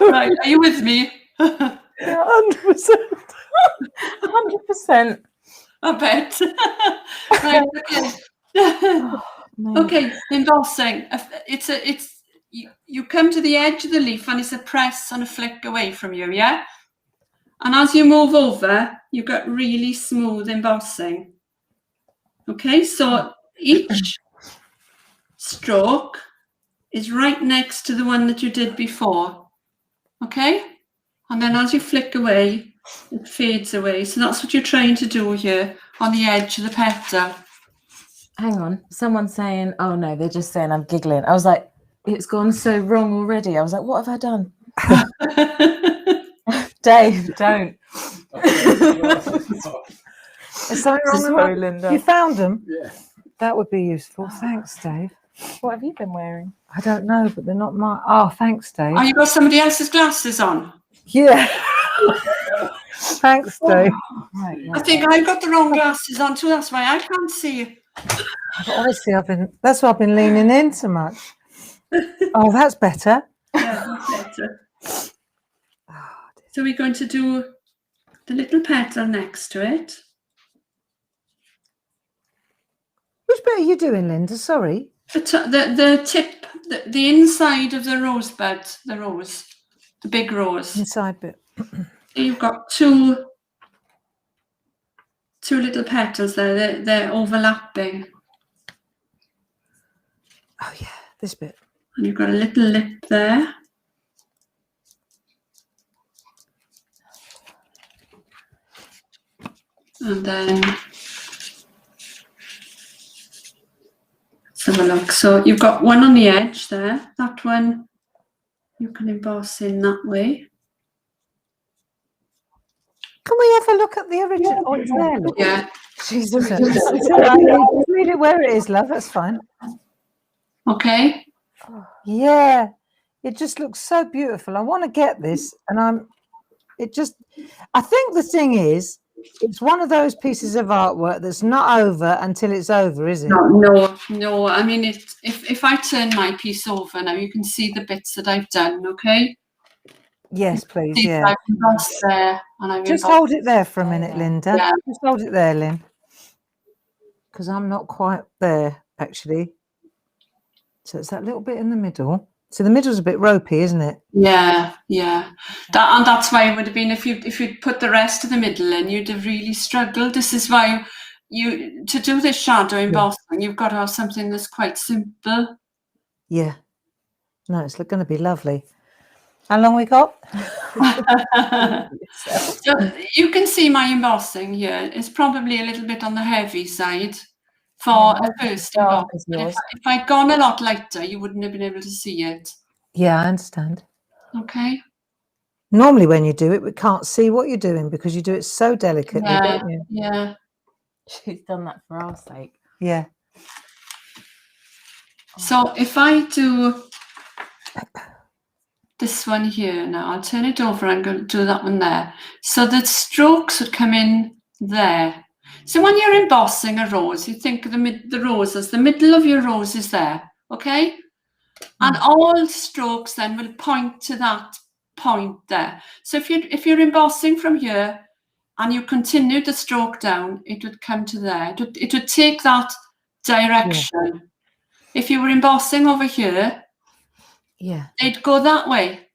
Right, are you with me? 100%. 100%. I bet. Right, okay. Okay, embossing. You come to the edge of the leaf and it's a press and a flick away from you, yeah? And as you move over, you get really smooth embossing. Okay, so each stroke is right next to the one that you did before. Okay? And then as you flick away, it fades away. So that's what you're trying to do here on the edge of the petal. Hang on. Someone's saying, oh no, they're just saying I'm giggling. I was like, it's gone so wrong already. I was like, what have I done? Dave, don't. Is something wrong with Sorry, them? Linda. You found them? Yeah. That would be useful. Thanks, Dave. What have you been wearing? I don't know, but they're not mine. Oh, thanks, Dave. Oh, you got somebody else's glasses on? Yeah. Thanks, Dave. Right, I think I've got the wrong glasses on too. That's why I can't see you. But obviously, that's why I've been leaning in so much. Oh, that's better. Yeah, that's better. So we're going to do the little petal next to it. Which bit are you doing, Linda? Sorry. The tip, the inside of the rosebud, the big rose. Inside bit. You've got two little petals there. They're overlapping. Oh, yeah, this bit. And you've got a little lip there. And then let's have a look. So you've got one on the edge there. That one you can emboss in that way. Can we have a look at the original? Oh, it's there. Look. Yeah. Jesus. It's all right. Just leave it where it is, love. That's fine. Okay. Yeah. It just looks so beautiful. I want to get this, and I think the thing is, it's one of those pieces of artwork that's not over until it's over, is it? No. I mean, if I turn my piece over now, you can see the bits that I've done, okay? Yes, please, See, yeah. I've embossed there, and I've Just embossed hold it there for a minute, Linda. Yeah. Just hold it there, Lynn. Because I'm not quite there, actually. So it's that little bit in the middle. So the middle's a bit ropey, isn't it? Yeah. And that's why it would have been if you'd put the rest of the middle in, you'd have really struggled. This is why to do this shadow embossing, you've got to have something that's quite simple. Yeah. No, it's going to be lovely. How long we got? So you can see my embossing here. It's probably a little bit on the heavy side for a first emboss. But if I'd gone a lot lighter, you wouldn't have been able to see it. Yeah, I understand. Okay. Normally when you do it, we can't see what you're doing because you do it so delicately, don't you? Yeah. She's done that for our sake. Yeah. So if I do this one here now, I'll turn it over. I'm going to do that one there. So the strokes would come in there. So when you're embossing a rose, you think of the rose as the middle of your rose is there, okay? And all strokes then will point to that point there. So if you're embossing from here and you continue the stroke down, it would come to there. It would take that direction. Yeah. If you were embossing over here, they'd go that way.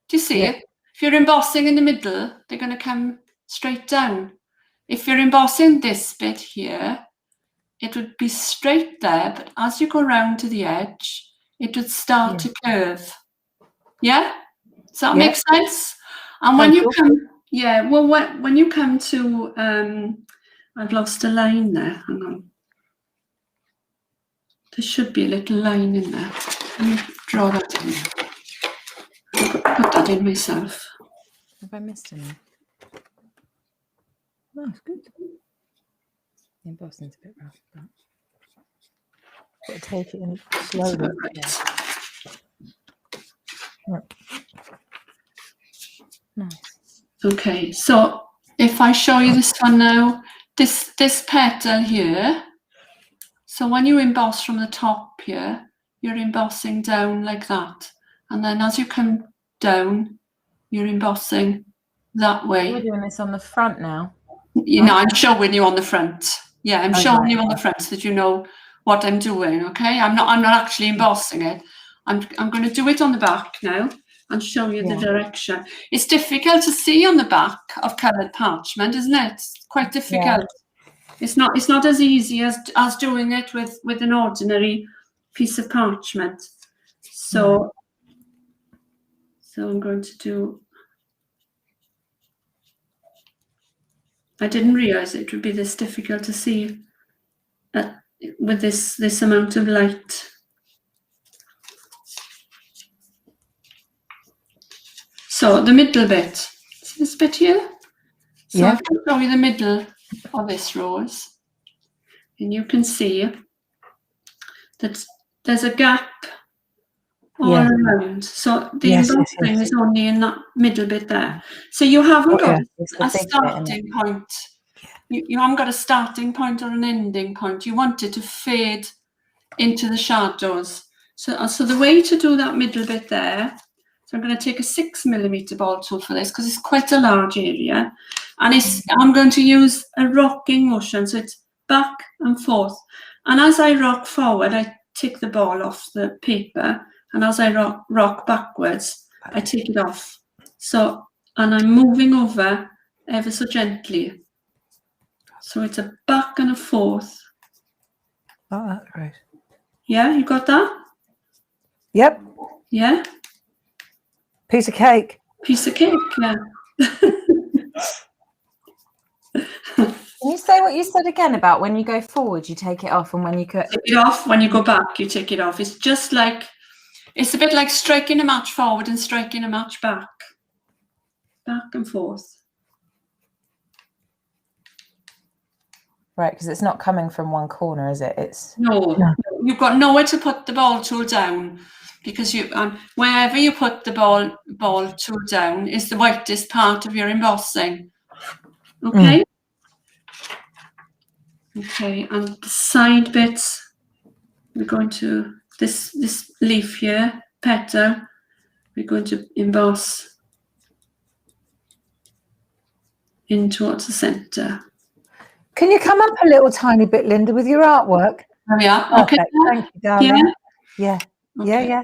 Do you see it? If you're embossing in the middle, they're going to come straight down. If you're embossing this bit here, it would be straight there, but as you go around to the edge, it would start to curve. Yeah? Does that make sense? And when you come, when you come to, I've lost a line there. Hang on. There should be a little line in there. Let me draw that in. Put that in myself. Have I missed any? No, it's good. The embossing's a bit rough, but got to take it in slowly. Nice. Okay, so if I show you this one now, this petal here. So when you emboss from the top here, you're embossing down like that, and then as you come down, you're embossing that way. We're doing this on the front now. You know, I'm showing you on the front. Yeah, I'm showing you on the front so that you know what I'm doing. Okay, I'm not actually embossing it. I'm going to do it on the back now and show you the direction. It's difficult to see on the back of coloured parchment, isn't it? It's quite difficult. Yeah. It's not as easy as doing it with an ordinary piece of parchment. So I'm going to do. I didn't realise it would be this difficult to see with this amount of light. So the middle bit, see this bit here? So I'm going to show you the middle of this rose, and you can see that there's a gap all around. So the embossing is only in that middle bit there. So you haven't got a starting point. You haven't got a starting point or an ending point. You want it to fade into the shadows. So the way to do that middle bit there, so I'm going to take a 6mm ball tool for this because it's quite a large area. And I'm going to use a rocking motion. So it's back and forth. And as I rock forward, I take the ball off the paper. And as I rock backwards, I take it off. So, and I'm moving over ever so gently. So it's a back and a forth. Oh, that's right. Yeah, you got that? Yep. Yeah? Piece of cake. Piece of cake, yeah. Can you say what you said again about when you go forward, you take it off, and when you cut take it off, when you go back, you take it off. It's just like, it's a bit like striking a match forward and striking a match back. Back and forth. Right, because it's not coming from one corner, is it? It's No, you've got nowhere to put the ball tool down, because you wherever you put the ball tool down is the whitest part of your embossing. Okay. Okay, and the side bits, we're going to this leaf here, petal, we're going to emboss in towards the centre. Can you come up a little tiny bit, Linda, with your artwork? There we are. Perfect. Okay. Thank you, darling. Yeah. Okay. Yeah.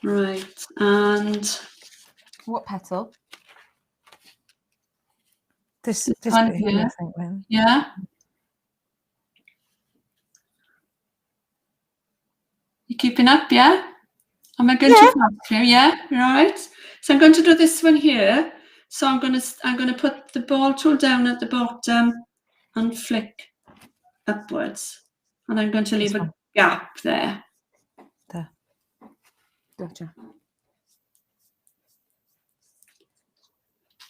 Right, and what petal? This one bit here, here. I think, then. yeah. You keeping up, yeah? Am I going too fast here? Yeah, you're all right. So I'm going to do this one here. So I'm going to put the ball tool down at the bottom and flick upwards, and I'm going to leave a gap there. There. Gotcha.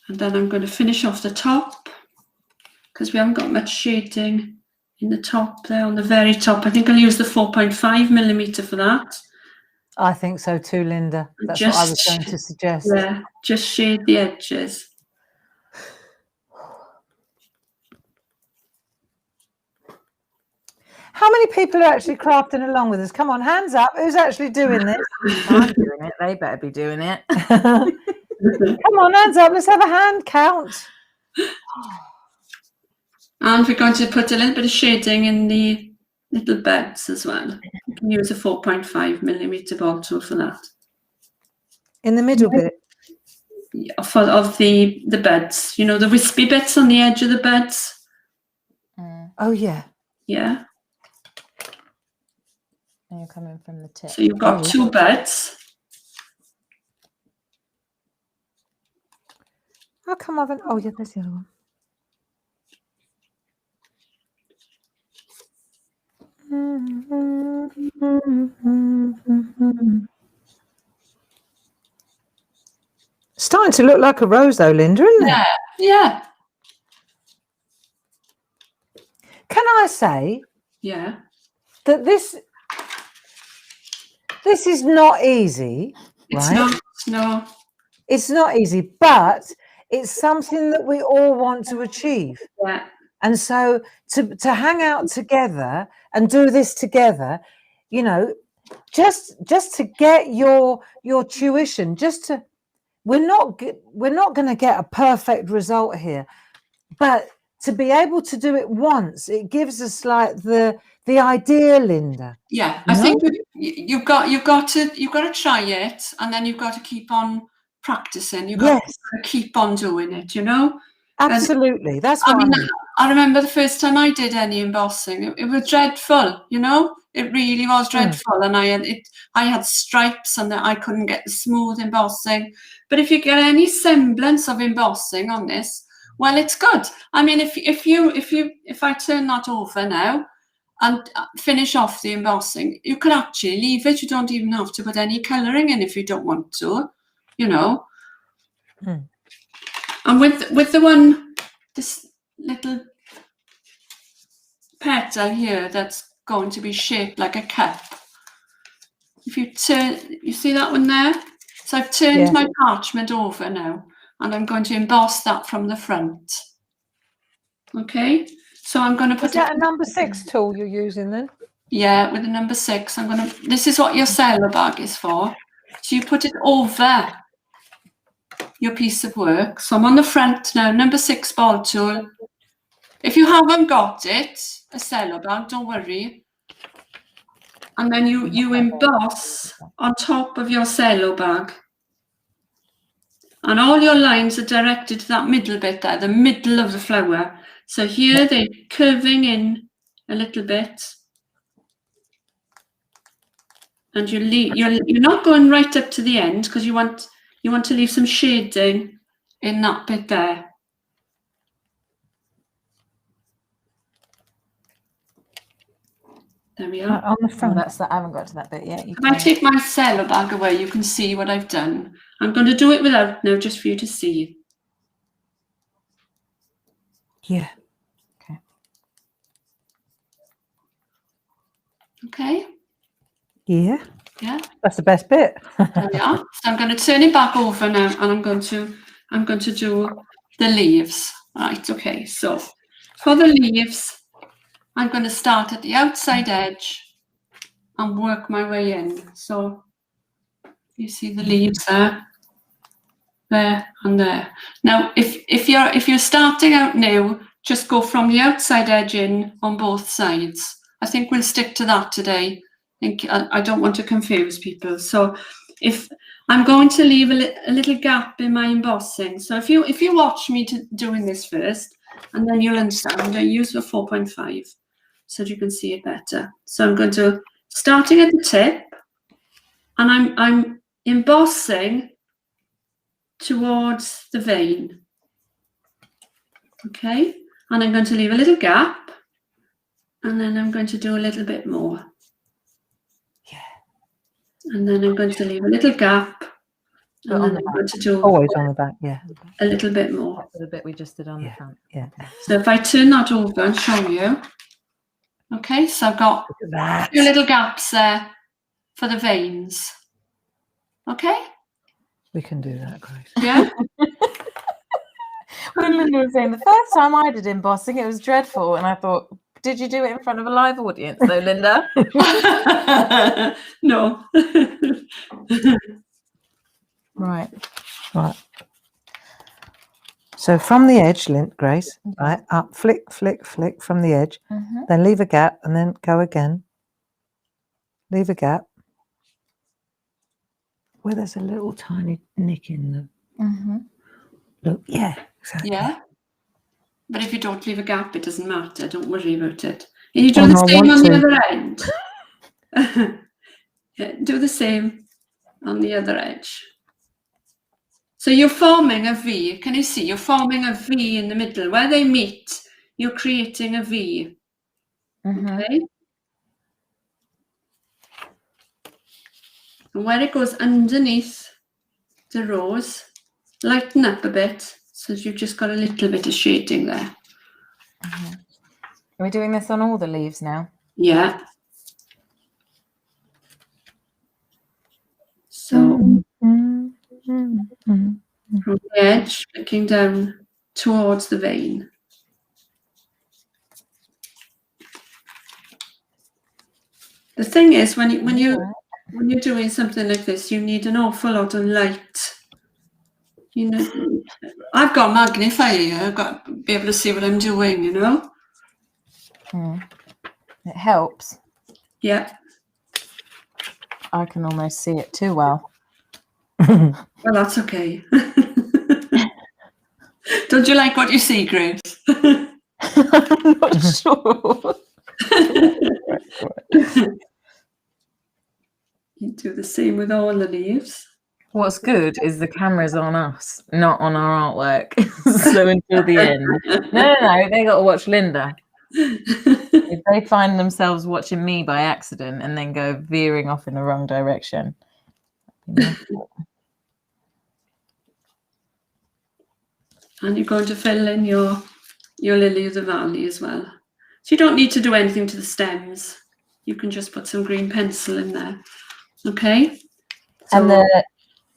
And then I'm going to finish off the top, because we haven't got much shading in the top there, on the very top. I think I'll use the 4.5mm for that. I think so too, Linda. That's what I was going to suggest. Yeah, just shade the edges. How many people are actually crafting along with us? Come on, hands up. Who's actually doing this? I'm doing it. They better be doing it. Come on, hands up. Let's have a hand count. And we're going to put a little bit of shading in the little beds as well. You can use a 4.5mm ball tool for that. In the middle bit? Yeah, of the beds. You know, the wispy bits on the edge of the beds? Oh, yeah. Yeah. And you're coming from the tip. So you've got two beds. How come I haven't? Oh, yeah, there's the other one. Starting to look like a rose, though, Linda, isn't it? Yeah, yeah. Can I say Yeah. that this is not easy, It's right? not, no. It's not easy, but it's something that we all want to achieve. Yeah. And so to hang out together and do this together, you know, just to get your tuition, we're not going to get a perfect result here, but to be able to do it once, it gives us like the idea, Linda. Yeah, I think you've got to try it, and then you've got to keep on practicing. You've got to keep on doing it, you know? Absolutely. That's what I mean. I remember the first time I did any embossing, it was dreadful, you know? It really was dreadful. And I had stripes, and I couldn't get the smooth embossing. But if you get any semblance of embossing on this, well, it's good. I mean, if I turn that over now and finish off the embossing, you could actually leave it. You don't even have to put any colouring in if you don't want to, you know. And with the one, this little petal here that's going to be shaped like a cup. If you turn, you see that one there? So I've turned my parchment over now, and I'm going to emboss that from the front. Okay, so I'm going to put. Is that a number 6 tool you're using then? Yeah, with the number 6, I'm going to. This is what your cello bag is for. So you put it over your piece of work. So I'm on the front now, number 6 ball tool. If you haven't got it, a cello bag, don't worry. And then you emboss on top of your cello bag. And all your lines are directed to that middle bit there, the middle of the flower. So here they're curving in a little bit. And you're not going right up to the end, because you want to leave some shading in that bit there. There we are. On the front. I haven't got to that bit yet. If I take my cello bag away, you can see what I've done. I'm going to do it without now, just for you to see. Yeah. Okay. Yeah. Yeah. That's the best bit. There we are. So I'm going to turn it back over now, and I'm going to do the leaves. Right. Okay. So for the leaves, I'm going to start at the outside edge and work my way in. So you see the leaves there and there. Now, if you're starting out new, just go from the outside edge in on both sides. I think we'll stick to that today. I don't want to confuse people. So if I'm going to leave a little gap in my embossing. So if you watch me doing this first, and then you'll understand. I'm going to use the 4.5 so that you can see it better. So I'm going to starting at the tip, and I'm embossing towards the vein. Okay, and I'm going to leave a little gap, and then I'm going to do a little bit more. Yeah. And then I'm going to leave a little gap, and then I'm going to do always on the back. Yeah. a little bit more. The bit we just did on the front. Yeah. So if I turn that over and show you, okay, so I've got That. 2 little gaps there for the veins. Okay. We can do that, Grace. Yeah. When Linda was saying the first time I did embossing, it was dreadful, and I thought, did you do it in front of a live audience though, Linda? No. Right. So from the edge, Grace, right, up, flick, flick, flick from the edge, then leave a gap and then go again. Leave a gap where there's a little tiny nick in the... Look, yeah, exactly. Yeah. But if you don't leave a gap, it doesn't matter. Don't worry about it. And you do the same on the other end. Yeah, do the same on the other edge. So you're forming a V. Can you see? You're forming a V in the middle. Where they meet, you're creating a V. Okay? And where it goes underneath the rose, lighten up a bit. So you've just got a little bit of shading there. Are we doing this on all the leaves now? Yeah. So from the edge, looking down towards the vein. The thing is, when you're doing something like this, you need an awful lot of light. You know, I've got a magnifier here. I've got to be able to see what I'm doing. You know. It helps. Yeah. I can almost see it too well. Well, that's okay. Don't you like what you see, Grace? I'm not sure. You do the same with all the leaves. What's good is the camera's on us, not on our artwork. So until the end. No, they got to watch Linda. If they find themselves watching me by accident and then go veering off in the wrong direction. And you're going to fill in your lily of the valley as well. So you don't need to do anything to the stems. You can just put some green pencil in there. Okay. So and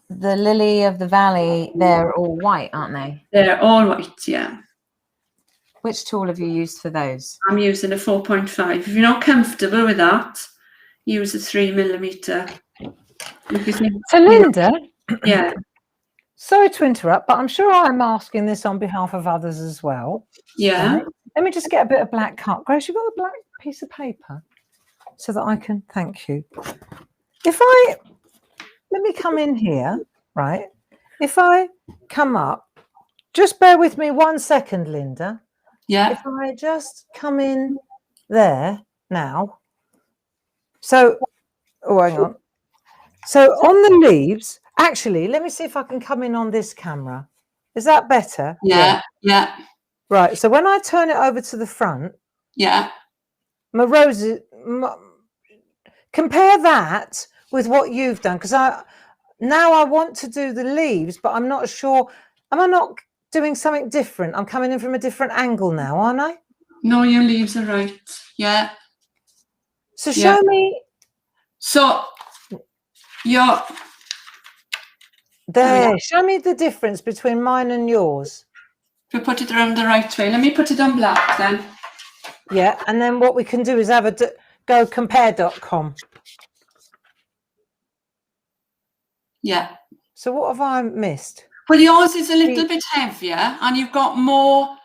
the lily of the valley, they're all white, aren't they? They're all white, yeah. Which tool have you used for those? I'm using a 4.5. If you're not comfortable with that, use a 3mm. So Linda, yeah. Sorry to interrupt, but I'm sure I'm asking this on behalf of others as well. Yeah. Right? Let me just get a bit of black cut. Grace, you've got a black piece of paper so that I can thank you. Let me come in here, right? If I come up, just bear with me 1 second, Linda. Yeah. If I just come in there now. So, oh, hang on. So on the leaves, actually, let me see if I can come in on this camera. Is that better? Yeah. Yeah. Right. So when I turn it over to the front, yeah, my roses. Compare that with what you've done, because I want to do the leaves, but I'm not sure. Am I not doing something different. I'm coming in from a different angle now, aren't I? No, your leaves are right. Yeah. So Yeah. show me. So your There. Show me the difference between mine and yours. if we put it around the right way. Let me put it on black then. Yeah. And then what we can do is have a go compare.com. Yeah. So what have I missed? Well, yours is a little bit heavier, and you've got more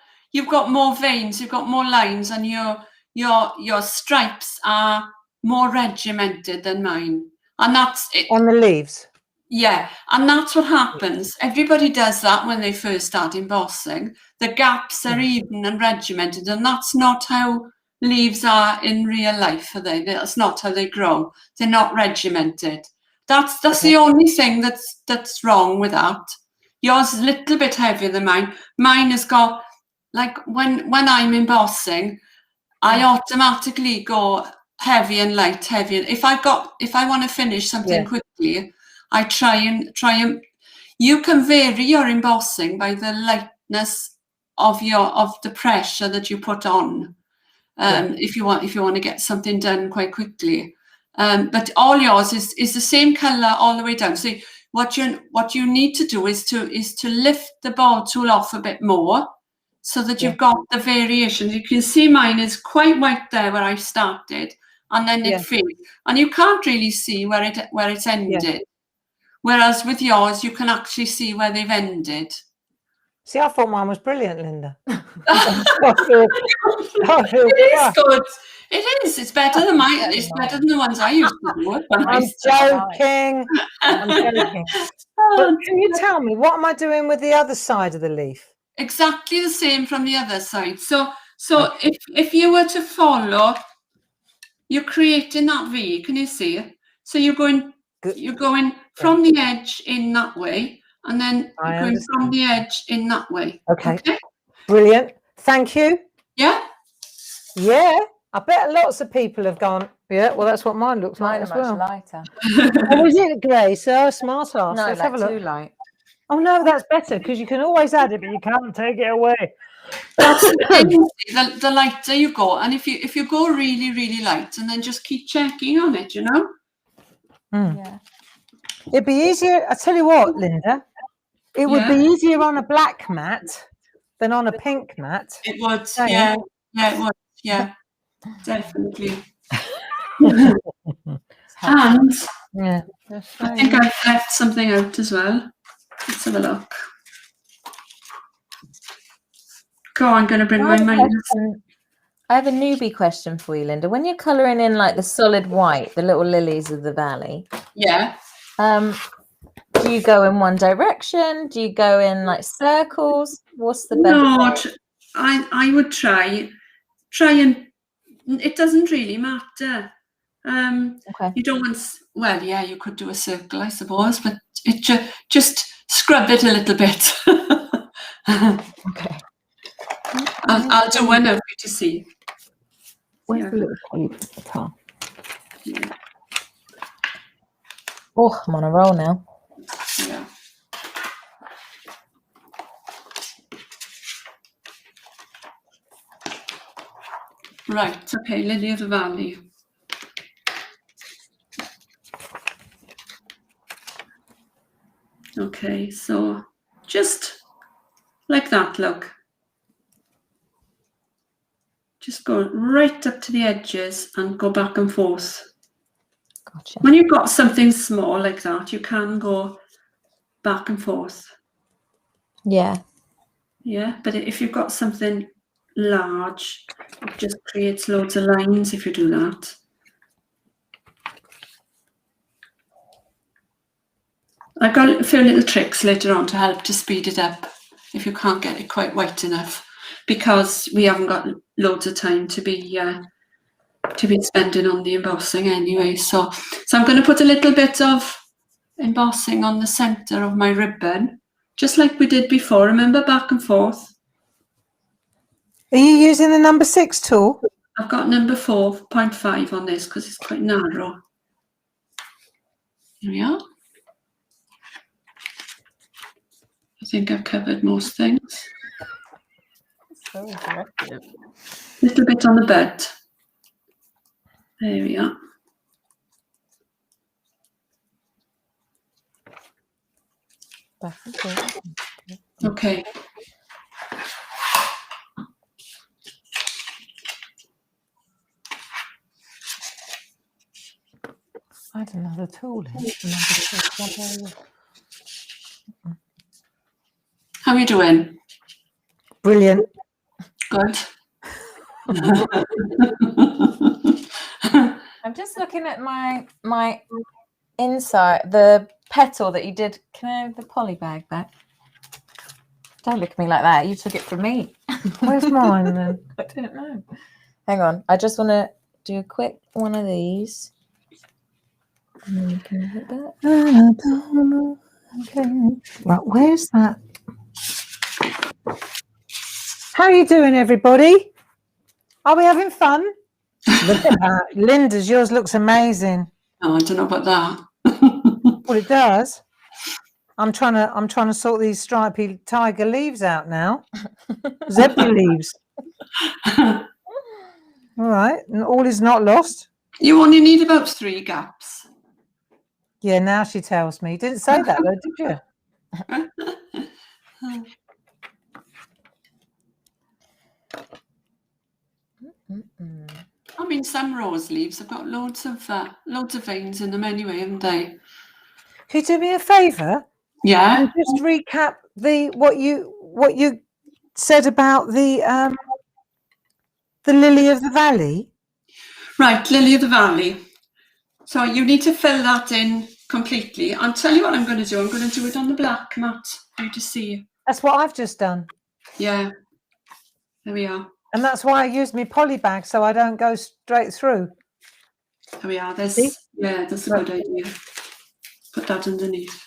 veins, you've got more lines, and your stripes are more regimented than mine. And that's it. On the leaves. Yeah, and that's what happens. Everybody does that when they first start embossing. The gaps are even and regimented, and that's not how leaves are in real life, are they? That's not how they grow. They're not regimented. That's the only thing that's wrong with that. Yours is a little bit heavier than mine. Mine has got, like, when I'm embossing, I automatically go heavy and light, heavy. If I want to finish something quickly, I try and you can vary your embossing by the lightness of the pressure that you put on. If you want to get something done quite quickly. But all yours is the same color all the way down. So what you need to do is to lift the ball tool off a bit more, so that you've got the variations. You can see mine is quite white there where I started, and then it fades, and you can't really see where it's ended. Whereas with yours, you can actually see where they've ended. See, I thought mine was brilliant, Linda. It is good. It is. It's better than mine. It's better than the ones I used to do. I'm joking. I'm joking. But can you tell me, what am I doing with the other side of the leaf? Exactly the same from the other side. So if you were to follow, you're creating that V. Can you see? So you're going from the edge in that way, and then you're going from the edge in that way. Okay. Brilliant. Thank you. Yeah. Yeah. I bet lots of people have gone, yeah, well, that's what mine looks like as well. Much lighter. Oh, is it grey? So smart ass. No, Let's have a like look. too light. Oh, no, that's better, because you can always add it, but you can't take it away. That's the lighter you go, and if you go really, really light, and then just keep checking on it, you know. Yeah. It'd be easier. I tell you what, Linda, it would be easier on a black mat than on a pink mat. It would. Yeah. Yeah, it would. Yeah, definitely. And Yeah. I think I've left something out as well. Let's have a look. Go on, I'm going to bring my mind. I have a newbie question for you, Linda. When you're colouring in like the solid white, the little lilies of the valley, do you go in one direction? Do you go in like circles? What's the best? No, I would try and it doesn't really matter. You don't want, well, yeah, you could do a circle, I suppose, but it just scrub it a little bit. Okay. I'll do one now for you to see. Where's the little cube at the top? Yeah. Oh, I'm on a roll now. Yeah. Right, okay, Lily of the Valley. Okay, so just like that, look. Just go right up to the edges and go back and forth. Gotcha. When you've got something small like that, you can go back and forth. Yeah. Yeah, but if you've got something large, it just creates loads of lines if you do that. I've got a few little tricks later on to help to speed it up if you can't get it quite white enough, because we haven't got loads of time to be spending on the embossing anyway. So I'm going to put a little bit of embossing on the center of my ribbon, just like we did before. Remember, back and forth. Are you using the number 6 tool? I've got number 4.5 on this because it's quite narrow. Here we are. think I've covered most things. So aggressive. Little bit on the bed. There we are. Back and forth. Okay. I had another tool in. How are you doing? Brilliant. Good. I'm just looking at my inside, the petal that you did. Can I have the poly bag back? Don't look at me like that. You took it from me. Where's mine then? I don't know. Hang on. I just want to do a quick one of these. And then you can hit that. Okay. Right, where's that? How are you doing, everybody? Are we having fun? Look at that. Linda's, yours looks amazing. Oh, I don't know about that. Well, it does. I'm trying to sort these stripy tiger leaves out now. Zebra leaves. All right, and all is not lost. You only need about 3 gaps. Yeah, now she tells me. You didn't say that though, did you? I mean, some rose leaves have got loads of veins in them anyway, haven't they? Could you do me a favour Yeah. and just recap what you said about the lily of the valley? Right, lily of the valley. So you need to fill that in completely. I'll tell you what I'm going to do. I'm going to do it on the black mat for you to see. That's what I've just done. Yeah. There we are. And that's why I use my poly bag so I don't go straight through. There we are. See? Yeah, that's a good idea. Put that underneath.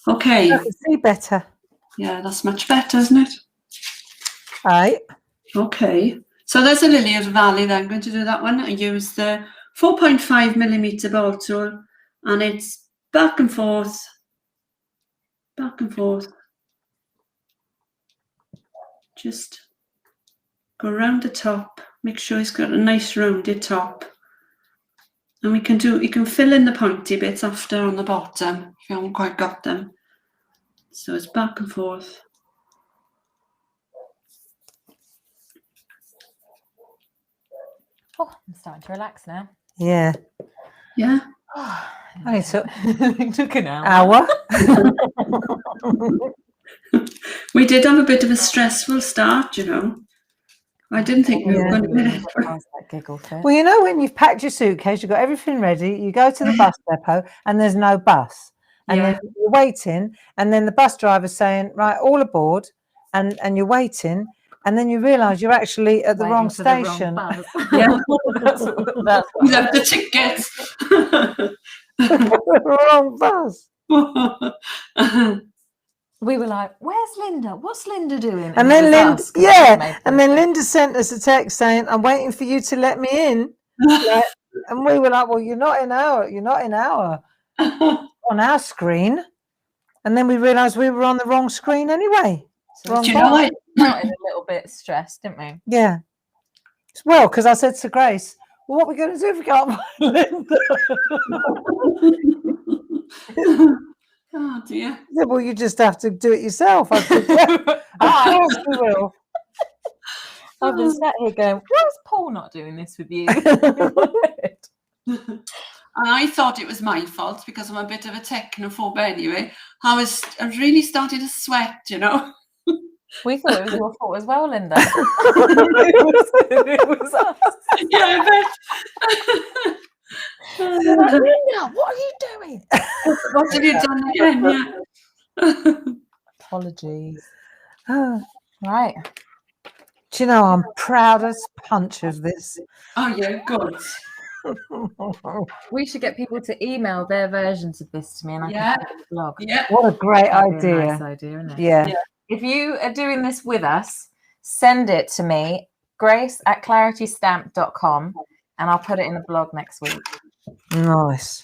Okay. I can see better. Yeah, that's much better, isn't it? Right. Okay. So there's a lily of the valley then. I'm going to do that one. I use the 4.5mm ball tool, and it's back and forth. Just go around the top. Make sure it's got a nice rounded top. And you can fill in the pointy bits after on the bottom if you haven't quite got them. So it's back and forth. Oh, I'm starting to relax now. Yeah. Yeah. Only took It took an hour. We did have a bit of a stressful start, you know. I didn't think we were going to get it. That giggle fit. Well, you know, when you've packed your suitcase, you've got everything ready, you go to the bus depot and there's no bus. And then you're waiting, and then the bus driver's saying, right, all aboard, and you're waiting, and then you realise you're actually at the wrong station. Yeah. That's Without the tickets. Wrong bus. we were like, where's Linda? What's Linda doing? And it then was Linda, us, 'cause and then Linda sent us a text saying, I'm waiting for you to let me in. Like, and we were like, well, you're not in on our screen. And then we realised we were on the wrong screen anyway. So Wrong Do you know what? started a little bit stressed, didn't we? Yeah. Well, because I said to Grace, well, what are we going to do if we can't find Linda? Oh dear. She said, well, you just have to do it yourself. I said, yeah, of course we will. I've been sat here going, why's Paul not doing this with you? And I thought it was my fault because I'm a bit of a technophobe anyway. I was really starting to sweat, you know. We thought it was your fault as well, Linda. it was us. Yeah, I bet. Linda, what are you doing? What have you done again? Yeah. Apologies. Oh, Right. do you know, I'm proud as punch of this. Oh yeah, good. We should get people to email their versions of this to me, and I Yeah. can put it in the blog. Yeah. What a great That'd be a idea. nice idea, isn't it? Yeah. If you are doing this with us, send it to me, grace@claritystamp.com, and I'll put it in the blog next week. Nice.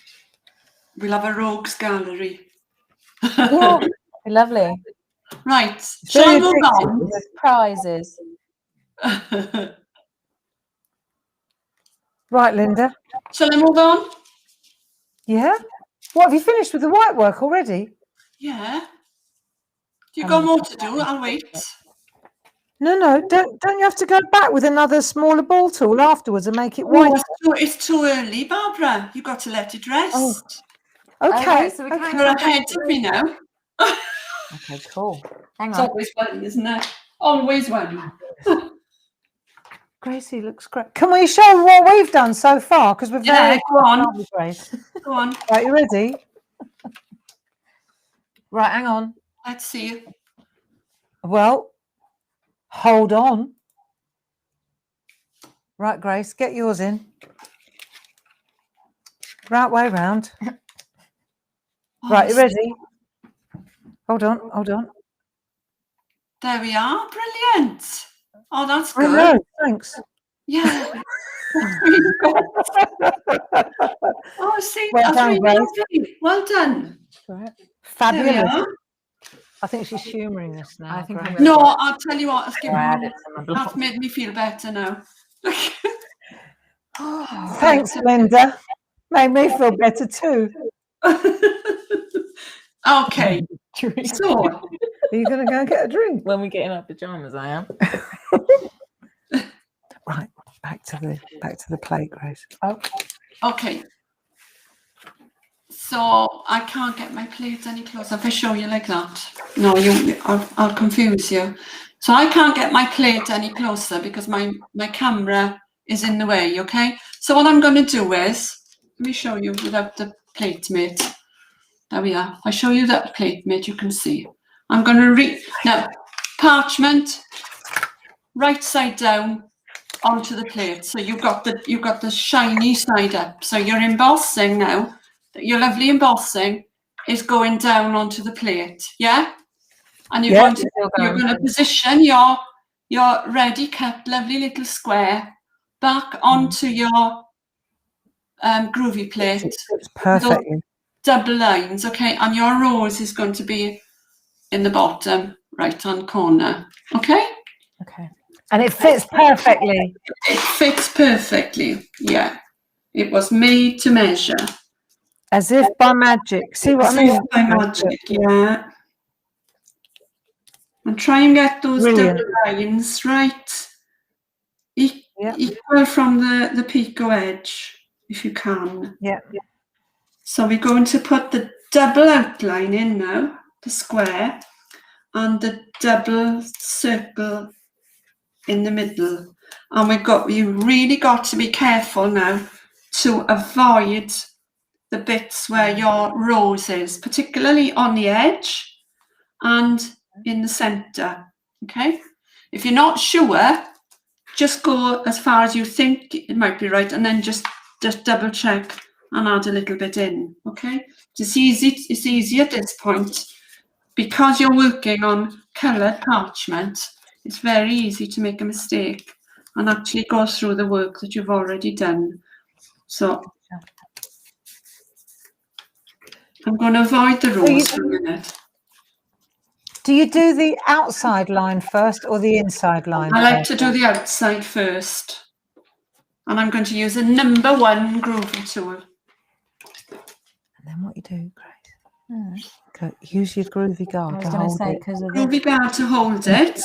We'll have a rogues gallery. Yeah, lovely. Right. Shall I move on? With prizes. Right, Linda. Shall I move on? Yeah. What, have you finished with the white work already? Yeah. You got more to do? I'll wait. No. Don't you have to go back with another smaller ball tool afterwards and make it Oh, white? it's too early, Barbara. You got to let it rest. Oh, Okay. right, so we can't You're ahead of me now. Okay, cool. Hang It's on. always one, isn't it? Always one. Gracie looks great. Can we show what we've done so far? Because we're very Yeah, go on. aren't we, Grace. Go on. Right, you ready? Right, hang on. Let's see. Well, hold on. Right, Grace, get yours in. Right way round. Right, you ready? Hold on. There we are. Brilliant. Oh, that's I good. know, thanks. Yeah. That's really good. Oh, see, Well that's done, really Grace. lovely. Well done. Right. There we Fabulous. are. I think she's humouring us now. I think I'm Grace. gonna- No, I'll tell you what. Right. That's made me feel better now. Thanks, Linda. Made me feel better too. Okay. So, Are you going to go and get a drink? When we get in our pajamas, I am. Right, back to the plate, Grace. okay. So I can't get my plate any closer. If I show you like that, no, I'll confuse you. So I can't get my plate any closer because my camera is in the way. Okay. So what I'm going to do is, let me show you without the plate, mate. There we are. If I show you that plate, mate, you can see. I'm going to read now. Parchment, right side down onto the plate. So you've got the shiny side up. So your embossing now, your lovely embossing is going down onto the plate. Yeah, and you're going to position your ready cut lovely little square back onto your Groovi plate. It's perfectly. Double lines, okay, and your rose is going to be in the bottom right hand corner, okay? Okay. And it fits perfectly. It fits perfectly, yeah. It was made to measure. As if by magic. See what I mean? By magic, yeah. And try and get those Brilliant. double lines right, Yeah. equal from the picot edge, if you can. Yeah. So we're going to put the double outline in now, the square, and the double circle in the middle. And you really got to be careful now to avoid the bits where your rose is, particularly on the edge and in the center, okay? If you're not sure, just go as far as you think it might be right, and then just double check and add a little bit in, okay? It's easy at this point. Because you're working on coloured parchment, it's very easy to make a mistake and actually go through the work that you've already done. So I'm going to avoid the rose for a minute. Do you do the outside line first or the inside line? I like to do the outside first. And I'm going to use a number 1 Groovi tool. And then what you do, Grace? Go, use your Groovi I guard was to going to hold say it. because of the Groovi guard to hold it.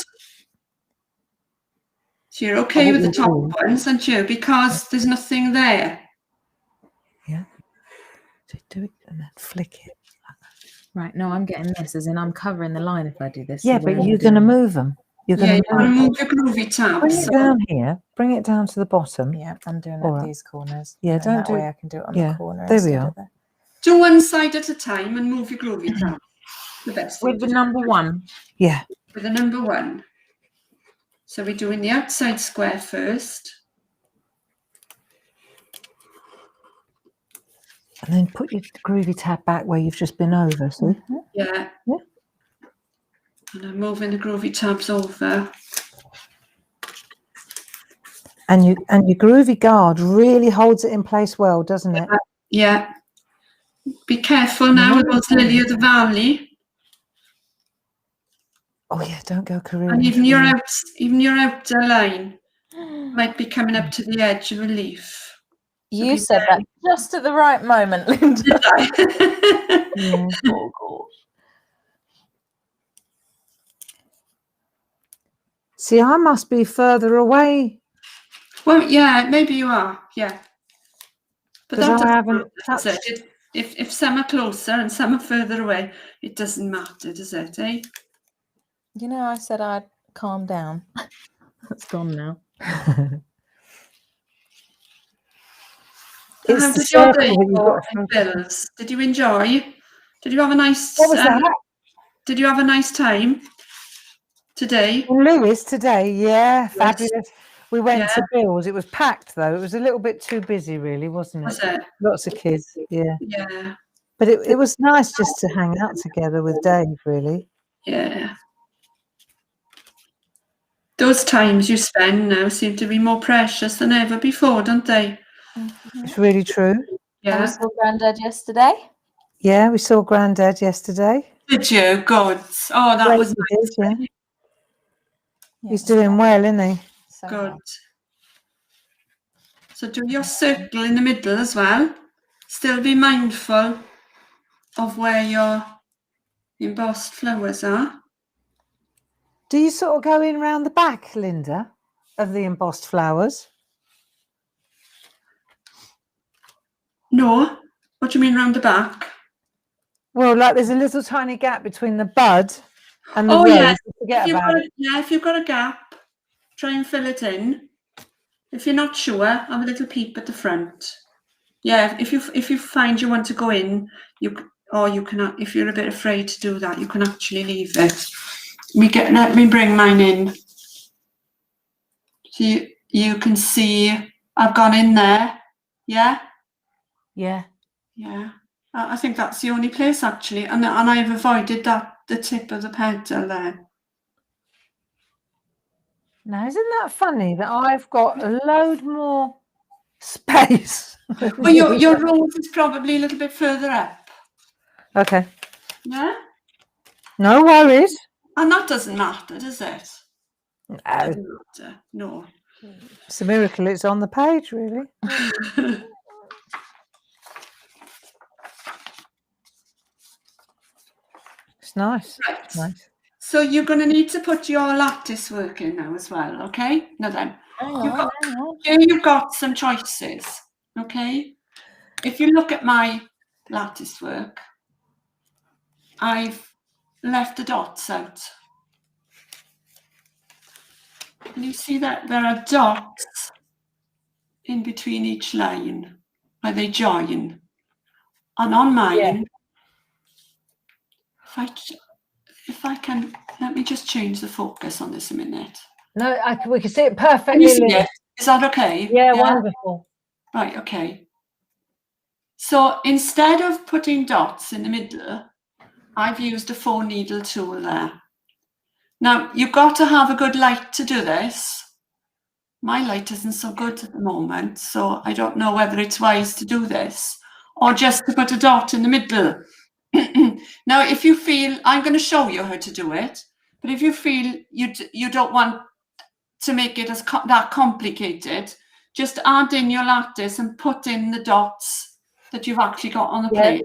So you're okay with the top ones, aren't you? Because there's nothing there. Yeah. So do it and then flick it. Right, no, I'm getting this, as in I'm covering the line if I do this. Yeah, so but where you're I'm going to doing- move them. You're going to move your Groovi tab. bring it down here. Bring it down to the bottom. Yeah, I'm doing All at right. these corners. Yeah, and don't that do- way I can do it on yeah, the corner. there we instead are. of the- Do one side at a time and move your Groovi tab. The best thing With the to do. number 1. Yeah. With the number 1. So we're doing the outside square first. And then put your Groovi tab back where you've just been over. See? Yeah. Yeah. And I'm moving the Groovi tabs over. And your Groovi guard really holds it in place well, doesn't it? Yeah. Be careful now with those Lily of the Valley. Oh yeah, don't go Korean. And even your outer line might be coming up to the edge of a leaf. You be said that just at the right moment, Linda. Did I? Yeah. Oh, gosh. See, I must be further away. Well, yeah, maybe you are. Yeah. But Because that I doesn't haven't matter, does touched. it? If some are closer and some are further away, it doesn't matter, does it, eh? You know, I said I'd calm down. It's gone now. So It's how the did your circle day that you've go got to in focus on. Bills? Did you enjoy? Did you have a nice What was that? Did you have a nice time today? In Lewis today, yeah, Yes. fabulous. We went Yeah. to Bill's. It was packed though. It was a little bit too busy, really, wasn't it? Was it? Lots of kids, yeah. Yeah. But it was nice just to hang out together with Dave, really. Yeah. Those times you spend now seem to be more precious than ever before, don't they? It's really true. And we Yeah. saw Grandad yesterday. Yeah, we saw Grandad yesterday. Did you? Good. Oh, that Great was he nice. did, yeah. Yeah, He's it was doing well, isn't he? so Good. nice. So do your circle in the middle as well. Still be mindful of where your embossed flowers are. Do you sort of go in round the back, Linda, of the embossed flowers? No. What do you mean round the back? Well, like there's a little tiny gap between the bud and the Oh rose. yeah. You forget about it. If you've got a gap, try and fill it in. If you're not sure, have a little peep at the front. Yeah, if you find you want to go in, you can. If you're a bit afraid to do that, you can actually leave it. Let me bring mine in. So you can see I've gone in there. Yeah, Yeah. yeah. I think that's the only place actually, and I've avoided the tip of the petal there. Now, isn't that funny that I've got a load more space? Well, your rose is probably a little bit further up. Okay. Yeah, No worries. and that doesn't matter, does it? No, Doesn't matter. No. it's a miracle it's on the page, really. It's nice. Right. Nice. So you're going to need to put your lattice work in now as well, okay? Now then, Hang on. here you've got some choices, okay? If you look at my lattice work, I've left the dots out. Can you see that there are dots in between each line where they join? And on mine, if I can, let me just change the focus on this a minute. No, we can see it Can perfectly. you see it? Is that okay? Yeah, wonderful. Right, okay. So instead of putting dots in the middle, I've used a 4-needle tool there. Now, you've got to have a good light to do this. My light isn't so good at the moment, so I don't know whether it's wise to do this or just to put a dot in the middle. Now, if you feel, I'm going to show you how to do it, but if you feel you don't want to make it that complicated, just add in your lattice and put in the dots that you've actually got on the plate.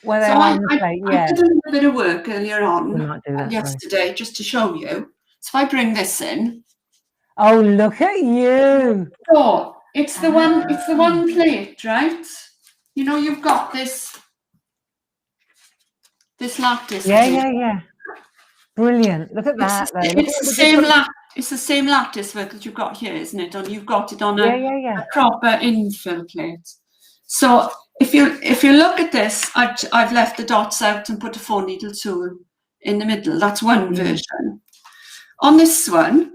Well, So on the plate, I did a little bit of work earlier We on might do that, yesterday just to show you. So if I bring this in, oh, look at you. so it's the one plate, right? You know, you've got this lattice. Yeah, plate. yeah. Brilliant. Look at that. though. Look It's at the the same different- it's the same lattice work that you've got here, isn't it? And you've got it on Yeah. a proper infill plate. So if you look at this, I've left the dots out and put a 4-needle tool in the middle. That's one version. On this one,